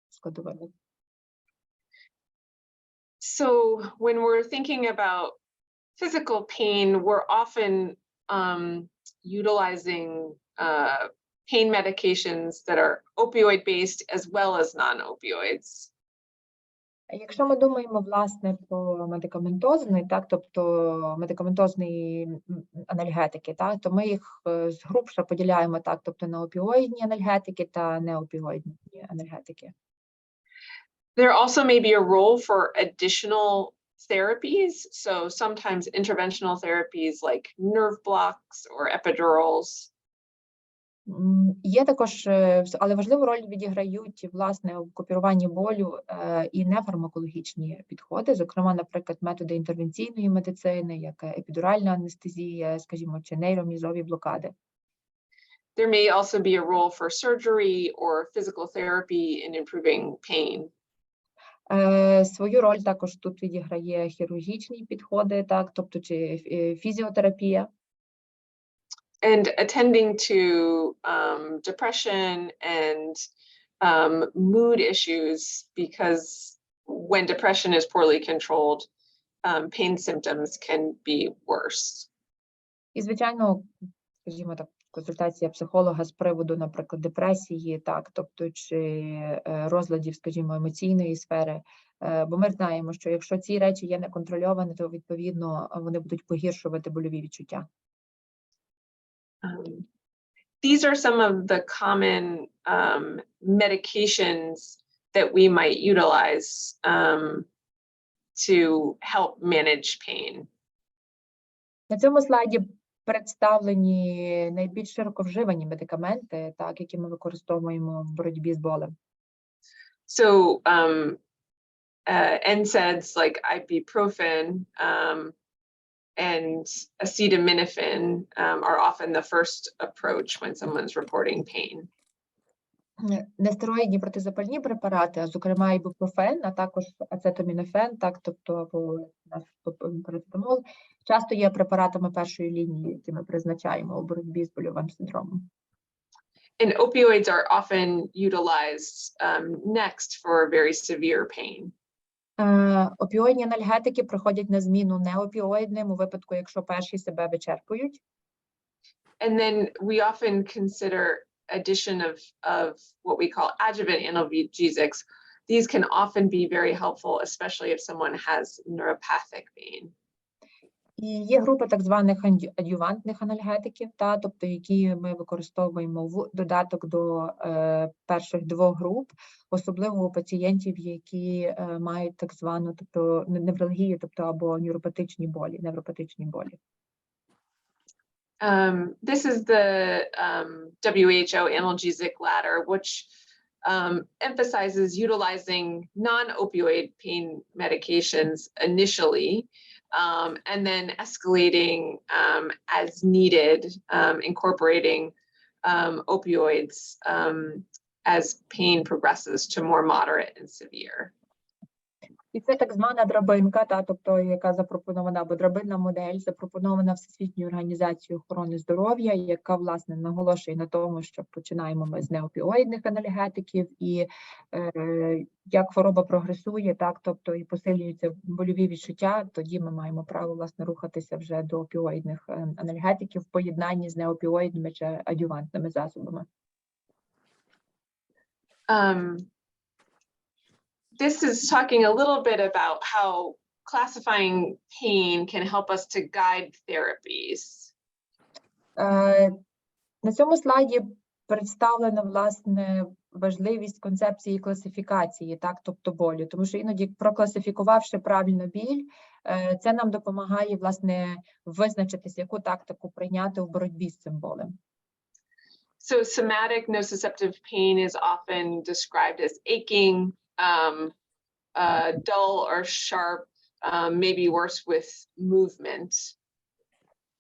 складовими. So when we're thinking about physical pain, we're often utilizing pain medications that are opioid-based as well as non-opioids. Якщо ми думаємо, власне, про медикаментозний, так, тобто медикаментозні анальгетики, так, то ми їх згрубше поділяємо, так, тобто на опіоїдні анальгетики та неопіоїдні анальгетики. There also may be a role for additional therapies, so sometimes interventional therapies like nerve blocks or epidurals. Є також, але важливу роль відіграють, власне, в купіруванні болю і нефармакологічні підходи, зокрема, наприклад, методи інтервенційної медицини, як епідуральна анестезія, скажімо, чи нейромізові блокади. There may also be a role for surgery or physical therapy in improving pain. Свою роль також тут відіграє хірургічні підходи, так, тобто чи фізіотерапія. And attending to depression and mood issues, because when depression is poorly controlled, pain symptoms can be worse. І, звичайно, скажімо так, консультація психолога з приводу, наприклад, депресії, так, тобто чи розладів, скажімо, емоційної сфери. Бо ми знаємо, що якщо ці речі є неконтрольовані, то, відповідно, вони будуть погіршувати больові відчуття. These are some of the common medications that we might utilize to help manage pain. На цьому слайді представлені найбільш широко вживані медикаменти, так, які ми використовуємо в боротьбі з болем. So NSAIDs like ibuprofen and acetaminophen are often the first approach when someone's reporting pain. Нестероїдні протизапальні препарати, а зокрема ібупрофен, а також ацетамінофен, так, тобто або парацетамол, часто є препаратами першої лінії, які ми призначаємо у боротьбі з больовим синдромом. And opioids are often utilized next for very severe pain. Опіоїдні анальгетики приходять на зміну неопіоїдним у випадку, якщо перші себе вичерпують. And then we often consider addition of what we call adjuvant analgesics. These can often be very helpful, especially if someone has neuropathic pain. І є група так званих адювантних анальгетиків, тобто які ми використовуємо в додаток до перших двох груп, особливо у пацієнтів, які мають так звану невралгію, тобто або невропатичні болі. This is the WHO analgesic ladder, which emphasizes utilizing non-opioid pain medications initially, and then escalating as needed, incorporating opioids as pain progresses to more moderate and severe. І це так звана драбинка, тобто яка запропонована, або драбинна модель, запропонована Всесвітньою організацією охорони здоров'я, яка, власне, наголошує на тому, що починаємо ми з неопіоїдних анальгетиків, і як хвороба прогресує, тобто і посилюються больові відчуття, тоді ми маємо право, власне, рухатися вже до опіоїдних анальгетиків в поєднанні з неопіоїдними чи адювантними засобами. This is talking a little bit about how classifying pain can help us to guide therapies. На цьому слайді представлена, власне, важливість концепції класифікації, тобто болю, тому що іноді, прокласифікувавши правильно біль, це нам допомагає, власне, визначитись, яку тактику прийняти в боротьбі з цим болем. So somatic nociceptive pain is often described as aching, dull or sharp, maybe worse with movement.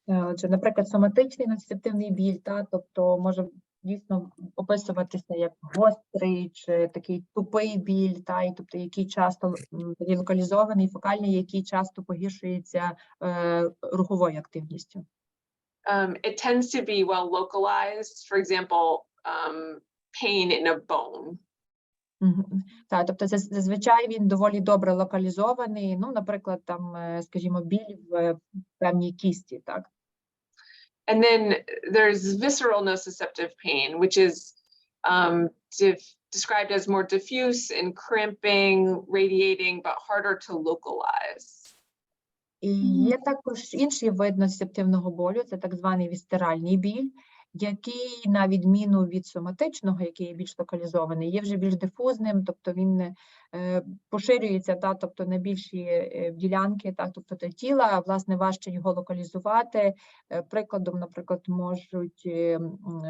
Отже, наприклад, соматичний нociceptivний біль, тобто може дійсно описуватися як гострий чи такий тупий біль, і тобто який часто локалізований, фокальний, який часто погіршується руховою активністю. It tends to be well localized, for example, pain in a bone. Тобто зазвичай він доволі добре локалізований, наприклад, скажімо, біль в певній кісті, And then there's visceral nociceptive pain, which is described as more diffuse and cramping, radiating, but harder to localize. І є також інший вид нociceptivного болю, це так званий вісцеральний біль, який, на відміну від соматичного, який є більш локалізований, є вже більш дифузним, тобто він поширюється, тобто на більші ділянки, тобто тіла, власне, важче його локалізувати. Прикладом, наприклад, можуть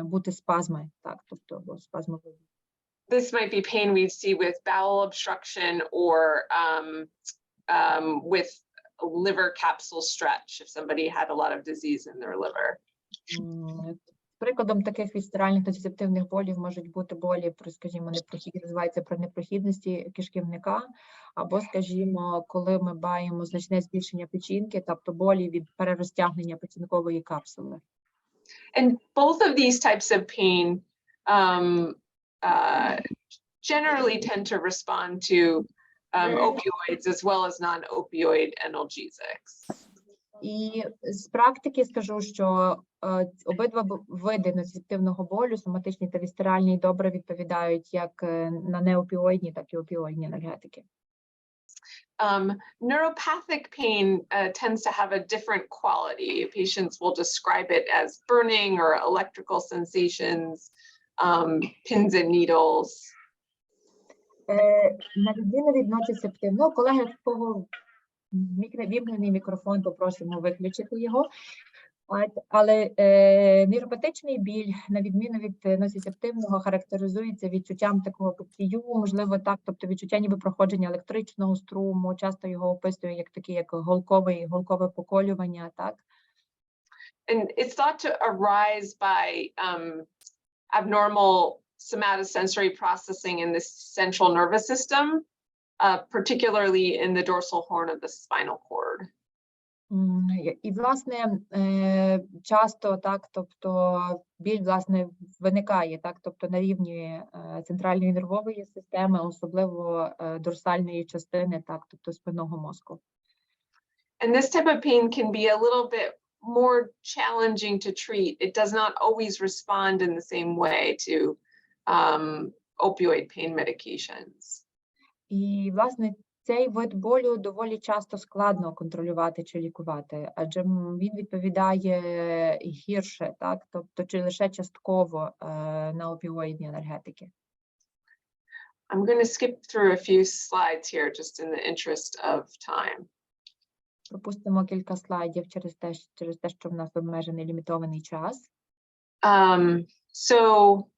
бути спазми, тобто спазмові. This might be pain we see with bowel obstruction or with liver capsule stretch if somebody had a lot of disease in their liver. Прикладом таких вісцеральних нociceptivних болів можуть бути болі, скажімо, називається при непрохідності кишківника, або, скажімо, коли ми маємо значне збільшення печінки, тобто болі від перерозтягнення печінкової капсули. And both of these types of pain generally tend to respond to opioids as well as non-opioid analgesics. І з практики скажу, що обидва види нociceptivного болю, соматичний та вісцеральний, добре відповідають як на неопіоїдні, так і опіоїдні анальгетики. Neuropathic pain tends to have a different quality. Patients will describe it as burning or electrical sensations, pins and needles. На відміну від нociceptivного, колеги, в кого вімкнений мікрофон, попросимо виключити його. Але нейропатичний біль, на відміну від носицептивного, характеризується відчуттям такого підсію, можливо, так, тобто відчуття ніби проходження електричного струму, часто його описує як таке, як голкове поколювання, так? And it's thought to arise by abnormal somatosensory processing in the central nervous system, particularly in the dorsal horn of the spinal cord. І, власне, часто, так, тобто біль, власне, виникає, так, тобто на рівні центральної нервової системи, особливо дорсальної частини, так, тобто спинного мозку. And this type of pain can be a little bit more challenging to treat. It does not always respond in the same way to opioid pain medications. І, власне, цей вид болю доволі часто складно контролювати чи лікувати, адже він відповідає гірше, так, тобто чи лише частково на опіоїдні енергетики. I'm going to skip through a few slides here just in the interest of time. Пропустимо кілька слайдів через те, що в нас обмежений лімітований час. So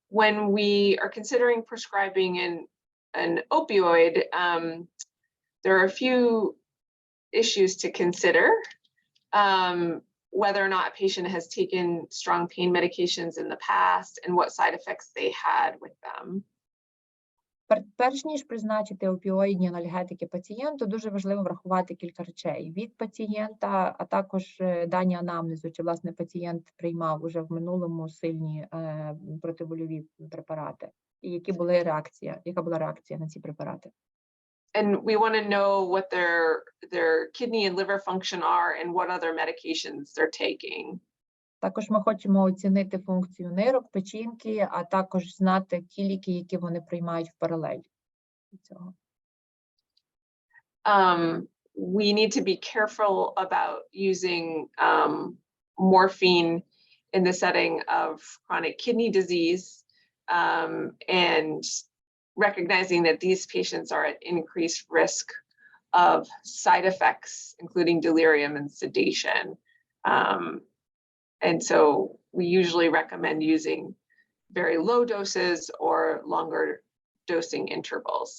when we are considering prescribing an opioid, there are a few issues to consider. Whether or not a patient has taken strong pain medications in the past and what side effects they had with them. Перш ніж призначити опіоїдні анальгетики пацієнту, дуже важливо врахувати кілька речей від пацієнта, а також дані анамнезу, чи, власне, пацієнт приймав уже в минулому сильні протибольові препарати, і яка була реакція на ці препарати. And we want to know what their kidney and liver function are and what other medications they're taking. Також ми хочемо оцінити функцію нирок, печінки, а також знати ті ліки, які вони приймають в паралель до цього. We need to be careful about using morphine in the setting of chronic kidney disease, and recognizing that these patients are at increased risk of side effects, including delirium and sedation. And so we usually recommend using very low doses or longer dosing intervals.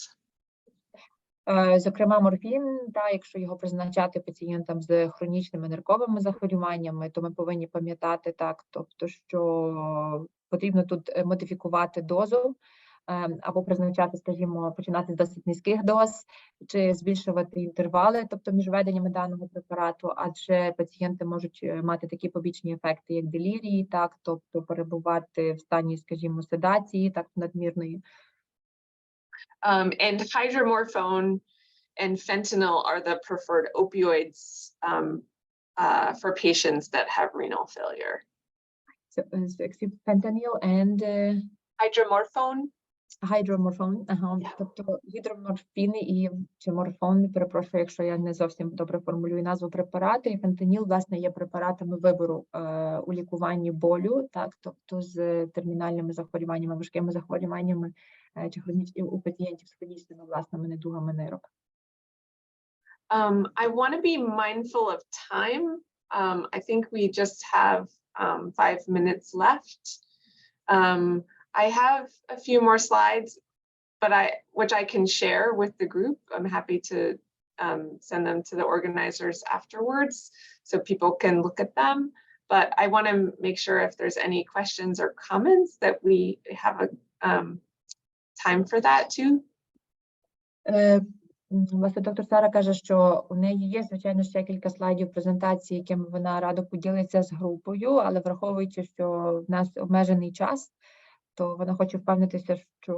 Зокрема, морфін, якщо його призначати пацієнтам з хронічними нирковими захворюваннями, то ми повинні пам'ятати, так, тобто, що потрібно тут модифікувати дозу, або призначати, скажімо, починати з досить низьких доз, чи збільшувати інтервали, тобто між введеннями даного препарату, адже пацієнти можуть мати такі побічні ефекти, як делірії, так, тобто перебувати в стані, скажімо, седації, так, надмірної. And hydromorphone and fentanyl are the preferred opioids for patients that have renal failure. So, fentanyl and Гідроморфон, тобто гідроморфін чи морфон, перепрошую, якщо я не зовсім добре формулюю назву препарату, і фентаніл, власне, є препаратами вибору у лікуванні болю, так, тобто з термінальними захворюваннями, важкими захворюваннями чи у пацієнтів з хронічними власними недугами нирок. I want to be mindful of time. I think we just have 5 minutes left. I have a few more slides, but which I can share with the group. I'm happy to send them to the organizers afterwards so people can look at them. But I want to make sure if there's any questions or comments that we have a time for that too. Власне, доктор Сара каже, що у неї є, звичайно, ще кілька слайдів презентації, якими вона радо поділиться з групою, але враховуючи, що в нас обмежений час, то вона хоче впевнитися, що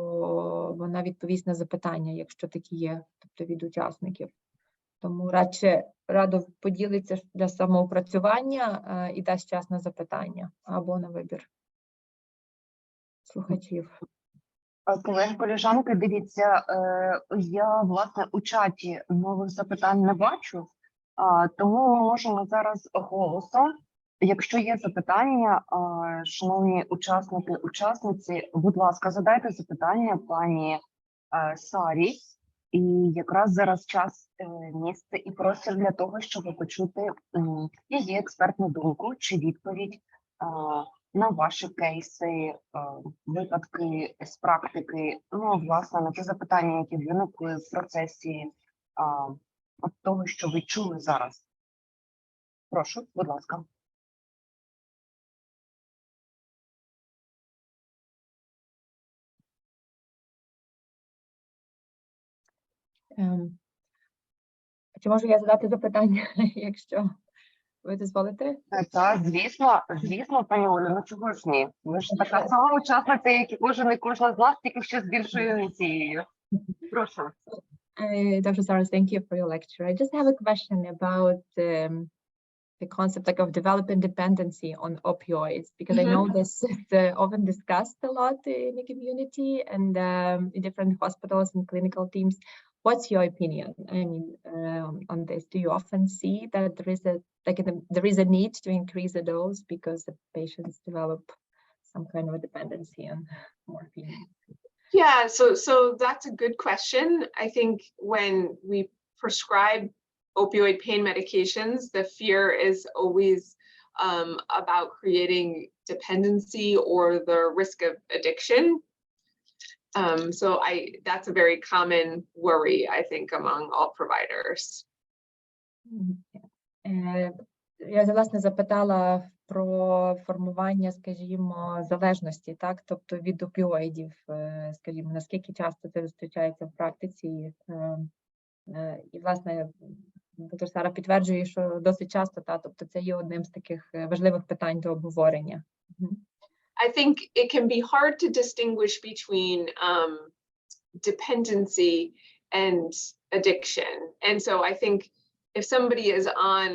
вона відповість на запитання, якщо такі є, тобто від учасників. Тому радо поділиться для самоопрацювання і дасть час на запитання або на вибір слухачів. Колеги, колежанки, дивіться, я, власне, у чаті нових запитань не бачу, тому ми можемо зараз голосом. Якщо є запитання, шановні учасники, учасниці, будь ласка, задайте запитання пані Сарі, І якраз зараз час, місце і простір для того, щоб почути її експертну думку чи відповідь на ваші кейси, випадки з практики, ну, власне, на ті запитання, які виникли в процесі от того, що ви чули зараз. Прошу, будь ласка. Чи можу я задати запитання, якщо ви дозволите? Так, звісно, пані Олю, ну чого ж ні? Ви ж така сама учасниця, як і кожна з нас, тільки ще з більшою місією. Прошу. Dr. Sara, thank you for your lecture. I just have a question about the concept of developing dependency on opioids, because I know this is often discussed a lot in the community and in different hospitals and clinical teams. What's your opinion? I mean, on this, do you often see that there is a need to increase the dose because the patients develop some kind of a dependency on morphine? Yeah, so that's a good question. I think when we prescribe opioid pain medications, the fear is always about creating dependency or the risk of addiction. So that's a very common worry, I think, among all providers. Я, власне, запитала про формування, скажімо, залежності, так, тобто від опіоїдів, скажімо, наскільки часто це зустрічається в практиці. І, власне, доктор Сара підтверджує, що досить часто, тобто це є одним з таких важливих питань до обговорення. I think it can be hard to distinguish between dependency and addiction. And so I think if somebody is on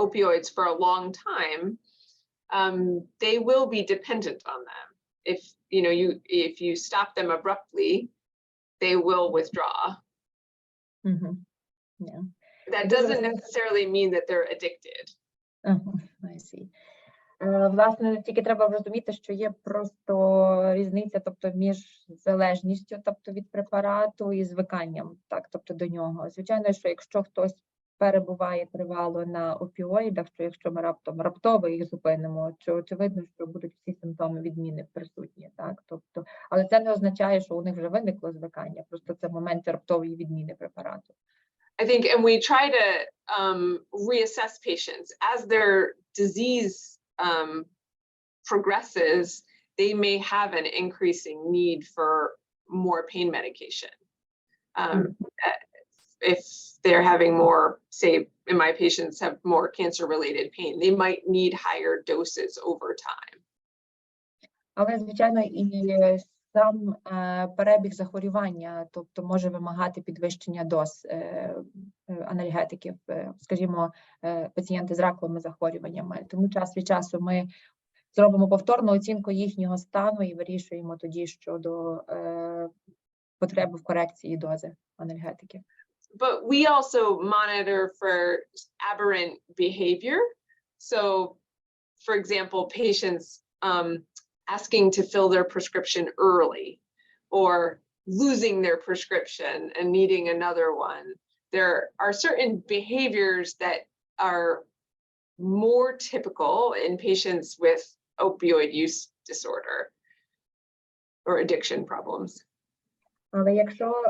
opioids for a long time, they will be dependent on them. If you stop them abruptly, they will withdraw. Yeah. That doesn't necessarily mean that they're addicted. I see. Власне, тільки треба розуміти, що є просто різниця, тобто, між залежністю, тобто, від препарату і звиканням, так, тобто, до нього. Звичайно, що якщо хтось перебуває тривало на опіоїдах, що якщо ми раптово їх зупинимо, то очевидно, що будуть всі симптоми відміни присутні, так, тобто, але це не означає, що у них вже виникло звикання, просто це моменти раптової відміни препарату. I think, and we try to reassess patients as their disease progresses. They may have an increasing need for more pain medication. If they're having more, say, in my patients have more cancer-related pain, they might need higher doses over time. Але, звичайно, і сам перебіг захворювання, тобто може вимагати підвищення доз анальгетиків, скажімо, пацієнти з раковими захворюваннями. Тому час від часу ми зробимо повторну оцінку їхнього стану і вирішуємо тоді щодо потреби в корекції дози анальгетиків. But we also monitor for aberrant behavior. So, for example, patients asking to fill their prescription early or losing their prescription and needing another one. There are certain behaviors that are more typical in patients with opioid use disorder or addiction problems. Але якщо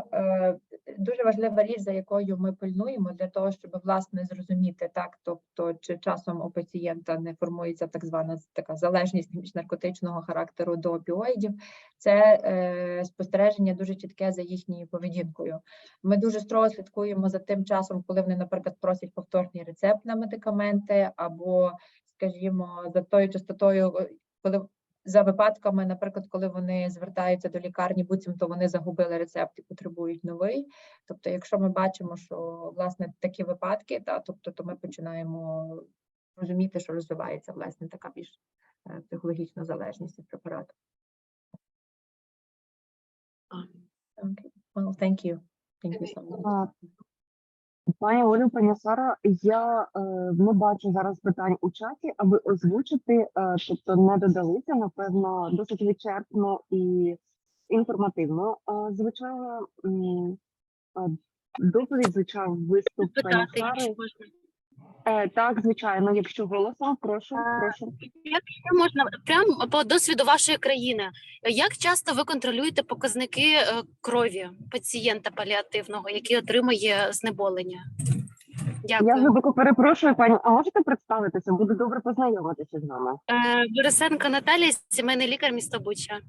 дуже важлива річ, за якою ми пильнуємо для того, щоб, власне, зрозуміти, так, тобто, чи часом у пацієнта не формується так звана така залежність міжнаркотичного характеру до опіоїдів, це спостереження дуже чітке за їхньою поведінкою. Ми дуже строго слідкуємо за тим часом, коли вони, наприклад, просять повторний рецепт на медикаменти, або, скажімо, за тою частотою, коли за випадками, наприклад, коли вони звертаються до лікарні, буцімто вони загубили рецепт і потребують новий. Тобто, якщо ми бачимо, що, власне, такі випадки, тобто, то ми починаємо розуміти, що розвивається, власне, така більш психологічна залежність від препарату. Okay. Well, thank you. Thank you so much. Пані Олю, пані Сара, я не бачу зараз питань у чаті, аби озвучити, тобто не додалися, напевно, досить вичерпно і інформативно звучала. Доповідь звучав виступ пані Сари. Так, звичайно, якщо голосом, прошу. Якщо можна, прямо по досвіду вашої країни, як часто ви контролюєте показники крові пацієнта паліативного, який отримує знеболення? Дякую. Я глибоко перепрошую, пані, а можете представитися? Буде добре познайомитися з вами. Борисенко Наталія, сімейний лікар, місто Буча.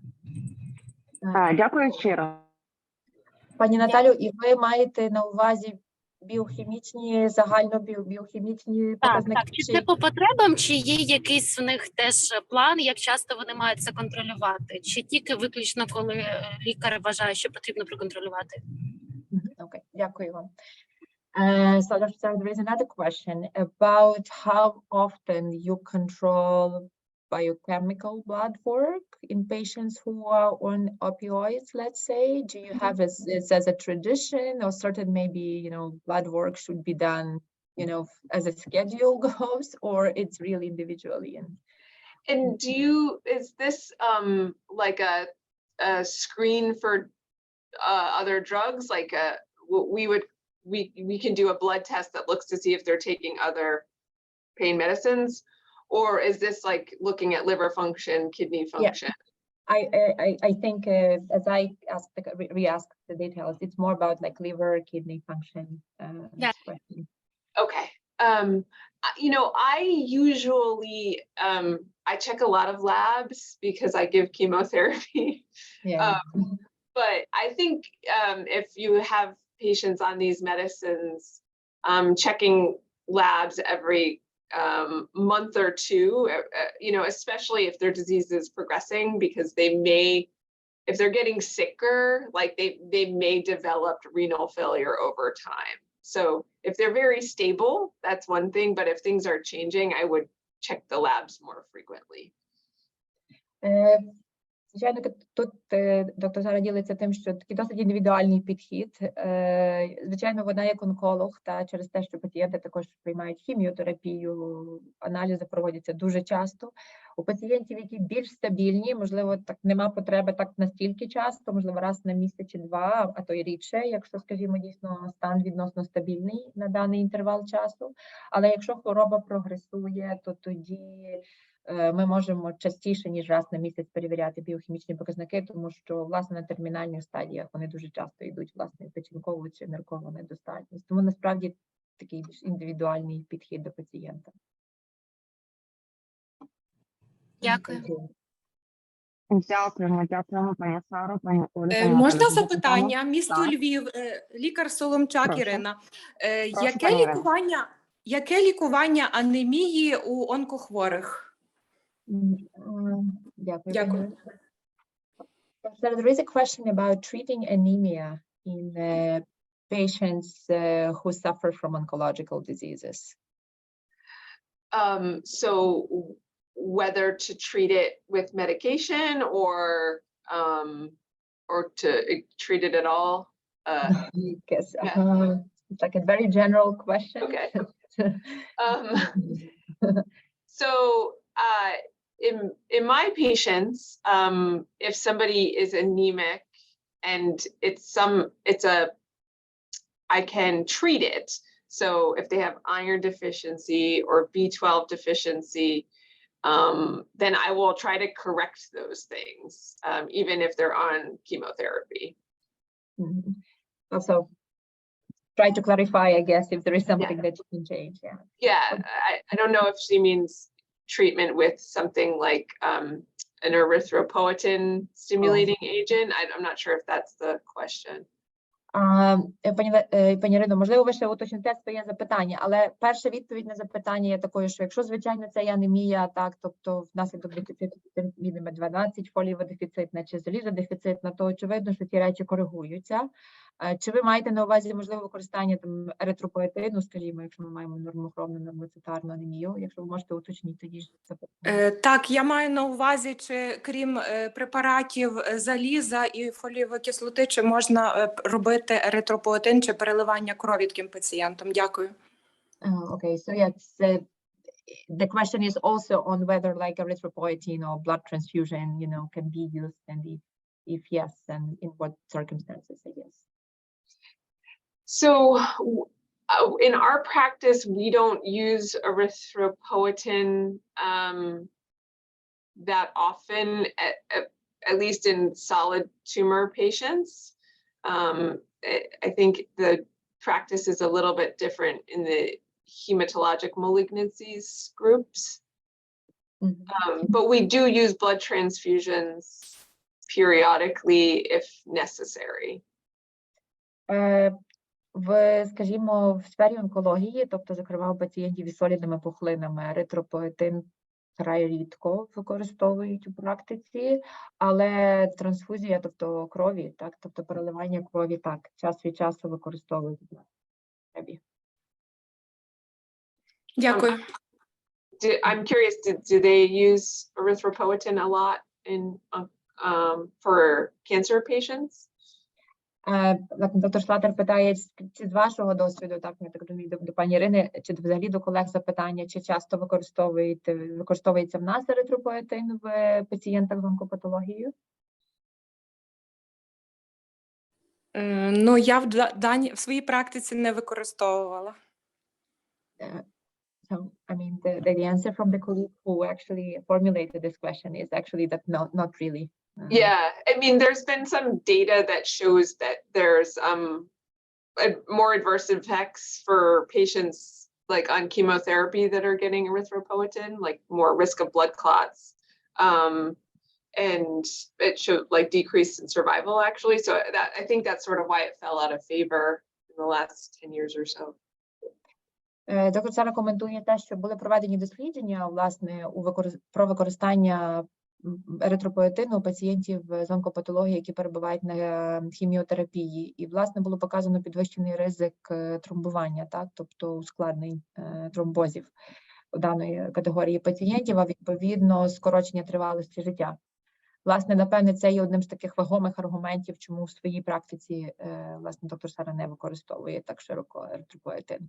Дякую щиро. Пані Наталю, і ви маєте на увазі біохімічні, загальнобіохімічні показники? Так. Чи це по потребам, чи є якийсь в них теж план, як часто вони мають це контролювати? Чи тільки виключно, коли лікар вважає, що потрібно проконтролювати? Окей, дякую вам. So there is another question about how often you control biochemical blood work in patients who are on opioids, let's say. Do you have this as a tradition, or certain maybe, you know, blood work should be done, you know, as a schedule goes, or it's really individually? And is this like a screen for other drugs? Like we can do a blood test that looks to see if they're taking other pain medicines, or is this like looking at liver function, kidney function? I think as I re-asked the details, it's more about like liver, kidney function. Question. Okay. You know, I usually I check a lot of labs because I give chemotherapy. Yeah. But I think if you have patients on these medicines, checking labs every month or two, you know, especially if their disease is progressing, because they may, if they're getting sicker, like they may develop renal failure over time. So if they're very stable, that's one thing, but if things are changing, I would check the labs more frequently. Звичайно, тут доктор Сара ділиться тим, що такий досить індивідуальний підхід. Звичайно, вона як онколог, та через те, що пацієнти також приймають хіміотерапію, аналізи проводяться дуже часто. У пацієнтів, які більш стабільні, можливо, так нема потреби так настільки часто, можливо, раз на місяць чи два, а то й рідше, якщо, скажімо, дійсно стан відносно стабільний на даний інтервал часу. Але якщо хвороба прогресує, то тоді ми можемо частіше, ніж раз на місяць перевіряти біохімічні показники, тому що, власне, на термінальних стадіях вони дуже часто йдуть, власне, печінкову чи ниркову недостатність. Тому, насправді, такий більш індивідуальний підхід до пацієнта. Дякую. Дякуємо, пані Саро, пані Оля. Можна запитання? Місто Львів, лікар Соломчак. Прошу. Ірина. Прошу, Яке лікування анемії у онкохворих? Дякую. So there is a question about treating anemia in patients who suffer from oncological diseases. So whether to treat it with medication or to treat it at all. Yes, it's like a very general question. Okay. So in my patients, if somebody is anemic and I can treat it. So if they have iron deficiency or B12 deficiency, then I will try to correct those things, even if they're on chemotherapy. Also, try to clarify, I guess, if there is something that you can change. Yeah, I don't know if she means treatment with something like an erythropoietin stimulating agent. I'm not sure if that's the question. Пані Ірино, можливо, ви ще уточните своє запитання, але перша відповідь на запитання є такою, що якщо, звичайно, це анемія, так, тобто внаслідок дефіциту вітаміну 12, фолієводефіцитна чи залізодефіцитна, то очевидно, що ці речі коригуються. Чи ви маєте на увазі, можливо, використання там еритропоетину, скажімо, якщо ми маємо нормохромну нормоцитарну анемію, якщо ви можете уточнити тоді ж запитання? Так, я маю на увазі, чи крім препаратів заліза і фолієвої кислоти, чи можна робити еритропоетин чи переливання крові таким пацієнтам? Дякую. Okay, so yes, the question is also on whether like erythropoietin or blood transfusion, you know, can be used and If yes, then in what circumstances, I guess. So in our practice, we don't use erythropoietin that often, at least in solid tumor patients. I think the practice is a little bit different in the hematologic malignancies groups. But we do use blood transfusions periodically if necessary. Скажімо, в сфері онкології, тобто, зокрема, у пацієнтів із солідними пухлинами, еритропоетин вкрай рідко використовують у практиці, але трансфузія, тобто крові, так, тобто переливання крові, так, час від часу використовують. Дякую. I'm curious, do they use erythropoietin a lot for cancer patients? Доктор Слаттер питає, чи з вашого досвіду, так, я так розумію, до пані Ірини, чи взагалі до колег запитання, чи часто використовується в нас еритропоетин в пацієнтах з онкопатологією? Ну, я в своїй практиці не використовувала. So, I mean, the answer from the colleague who actually formulated this question is actually that not really. Yeah, I mean, there's been some data that shows that there's more adverse effects for patients like on chemotherapy that are getting erythropoietin, like more risk of blood clots. And it showed like decrease in survival actually. So that, I think that's sort of why it fell out of favor in the last 10 years or so. Доктор Сара коментує те, що були проведені дослідження, власне, про використання еритропоетину у пацієнтів з онкопатології, які перебувають на хіміотерапії. І, власне, було показано підвищений ризик тромбування, так, тобто ускладнень тромбозів у даної категорії пацієнтів, а відповідно скорочення тривалості життя. Власне, напевне, це є одним з таких вагомих аргументів, чому в своїй практиці, власне, доктор Сара не використовує так широко еритропоетин.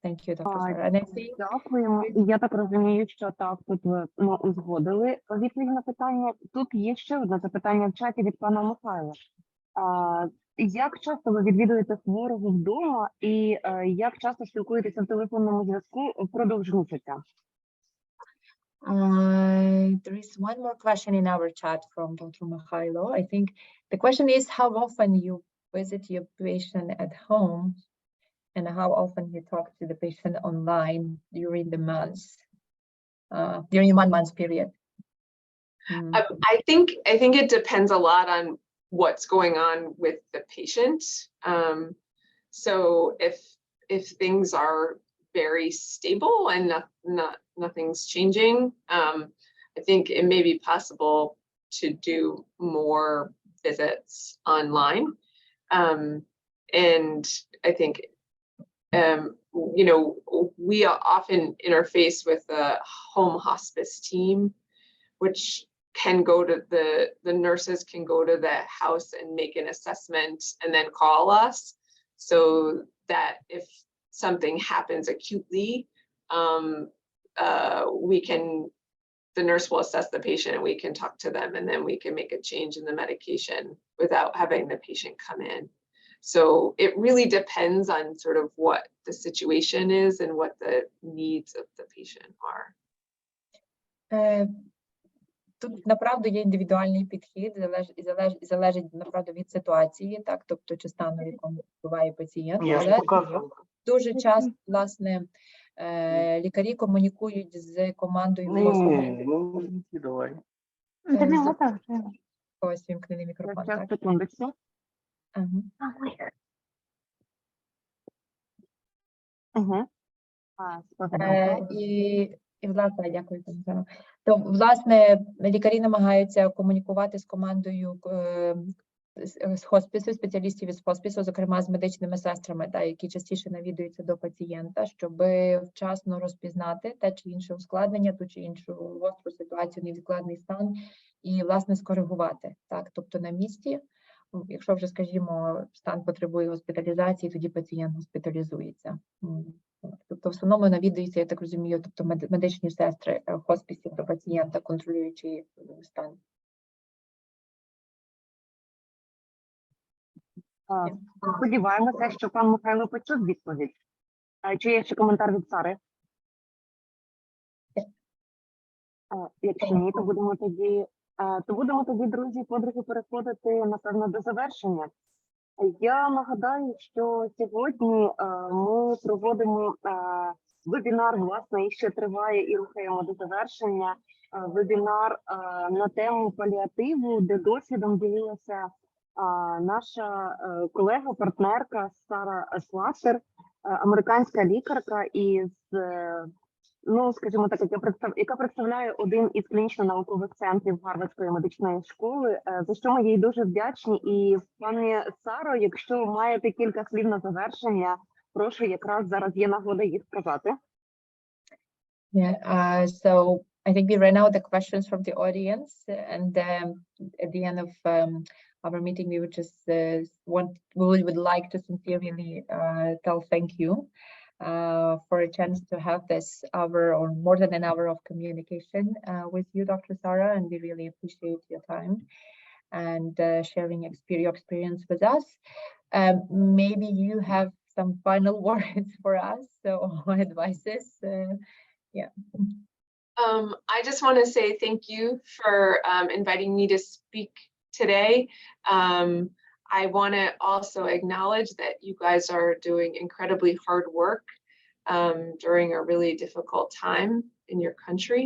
Thank you, Dr. Sara. Дякуємо. Я так розумію, що так, тут ви узгодили відповідь на питання. Тут є ще одне запитання в чаті від пана Михайла. Як часто ви відвідуєте хворого вдома і як часто спілкуєтеся в телефонному зв'язку впродовж місяця? There is one more question in our chat from Dr. Mikhailo. I think the question is how often you visit your patient at home and how often you talk to the patient online during the months, during 1 month period. I think it depends a lot on what's going on with the patient. So if things are very stable and nothing's changing, I think it may be possible to do more visits online. And I think you know, we often interface with the home hospice team, which can go to the nurses can go to the house and make an assessment and then call us, so that if something happens acutely, the nurse will assess the patient and we can talk to them and then we can make a change in the medication without having the patient come in. So it really depends on sort of what the situation is and what the needs of the patient are. Тут, направду, є індивідуальний підхід, залежить, направду, від ситуації, так, тобто, чи стану, в якому буває пацієнт, але дуже часто, власне, лікарі комунікують з командою. Ось вімкнений мікрофон, так. Секундочку. І власне, дякую. То, власне, лікарі намагаються комунікувати з командою з хоспису, спеціалістів із хоспису, зокрема з медичними сестрами, які частіше навідуються до пацієнта, щоб вчасно розпізнати те чи інше ускладнення, ту чи іншу гостру ситуацію, невідкладний стан, і, власне, скоригувати. Так? Тобто на місці якщо вже, скажімо, стан потребує госпіталізації, тоді пацієнт госпіталізується. Тобто в основному навідуються, я так розумію, тобто медичні сестри хоспісів до пацієнта, контролюючи стан. Сподіваємося, що пан Михайло почув відповідь. Чи є ще коментар від Сари? Якщо ні, то будемо тоді, друзі, подруги, переходити, напевно, до завершення. Я нагадаю, що сьогодні ми проводимо вебінар, власне, і ще триває, і рухаємо до завершення. Вебінар на тему паліативу, де досвідом ділилася наша колега, партнерка Сара Слаттер, американська лікарка із, ну, скажімо так, яка представляє один із клінічно-наукових центрів Гарвардської медичної школи, за що ми їй дуже вдячні. І, пані Саро, якщо маєте кілька слів на завершення, прошу, якраз зараз є нагода їх сказати. So I think we ran out the questions from the audience, and at the end of our meeting, we would just we would like to sincerely tell thank you for a chance to have this hour or more than an hour of communication with you, Dr. Sara, and we really appreciate your time and sharing your experience with us. Maybe you have some final words for us or advices. Yeah. I just want to say thank you for inviting me to speak today. I want to also acknowledge that you guys are doing incredibly hard work during a really difficult time in your country,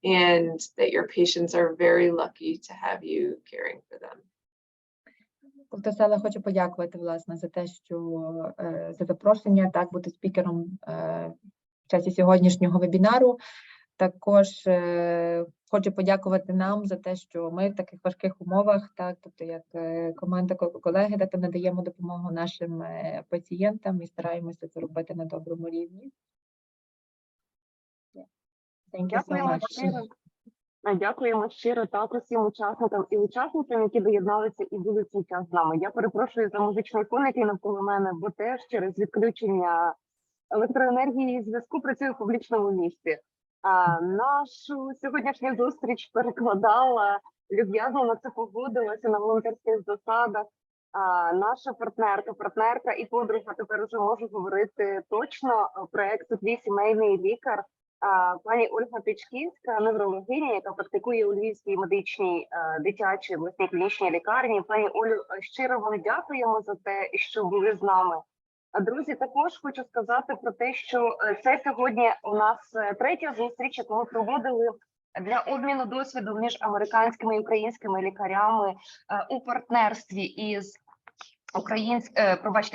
and that your patients are very lucky to have you caring for them. Доктор Сара, хочу подякувати, власне, за те, що за запрошення, так, бути спікером в часі сьогоднішнього вебінару. Також хочу подякувати нам за те, що ми в таких важких умовах, так, тобто як команда колеги, де надаємо допомогу нашим пацієнтам і стараємося це робити на доброму рівні. Дякуємо щиро так усім учасникам і учасницям, які доєдналися і були цей час з нами. Я перепрошую за музичний фон, який навколо мене, бо теж через відключення електроенергії і зв'язку працюю в публічному місці. Нашу сьогоднішню зустріч перекладала, люб'язно на це погодилася на волонтерських засадах. Наша партнерка і подруга, тепер уже можу говорити точно, проєкту «Твій сімейний лікар», пані Ольга Тичківська, неврологиня, яка практикує у Львівській медичній дитячій обласній клінічній лікарні. Пані Олю, щиро вам дякуємо за те, що були з нами. Друзі, також хочу сказати про те, що це сьогодні у нас третя зустріч, яку ми проводили для обміну досвіду між американськими і українськими лікарями у партнерстві із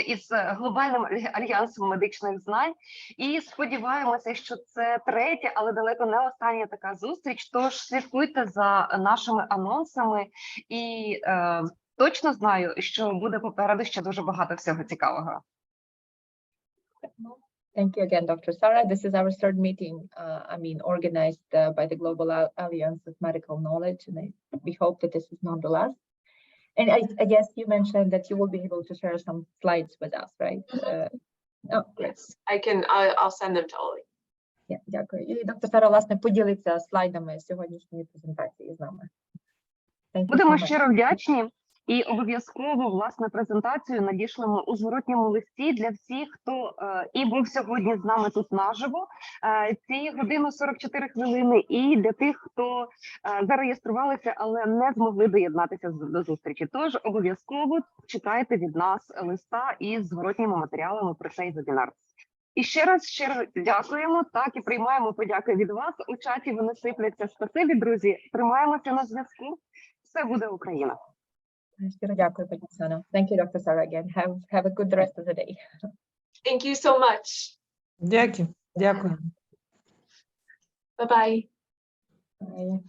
із глобальним альянсом медичних знань. І сподіваємося, що це третя, але далеко не остання така зустріч. Тож слідкуйте за нашими анонсами і точно знаю, що буде попереду ще дуже багато всього цікавого. Thank you again, Dr. Sara. This is our third meeting, organized by the Global Alliance of Medical Knowledge, and we hope that this is not the last. And I guess you mentioned that you will be able to share some slides with us, right? Yes, I'll send them to Oli. Yeah, дякую. І доктор Сара, власне, поділиться слайдами сьогоднішньої презентації з нами. Будемо щиро вдячні. І обов'язково, власне, презентацію надішлемо у зворотньому листі для всіх, хто і був сьогодні з нами тут наживо, ці годину 44 хвилини, і для тих, хто зареєструвалися, але не змогли доєднатися до зустрічі. Тож обов'язково читайте від нас листа із зворотніми матеріалами про цей вебінар. І ще раз щиро дякуємо, так, і приймаємо подяки від вас. У чаті вони сипляться. Спасибі, друзі. Тримаємося на зв'язку. Все буде Україна. Щиро дякую, пані Оксано. Thank you, Dr. Sara, again. Have a good rest of the day. Thank you so much. Дякую. Bye-bye. Bye.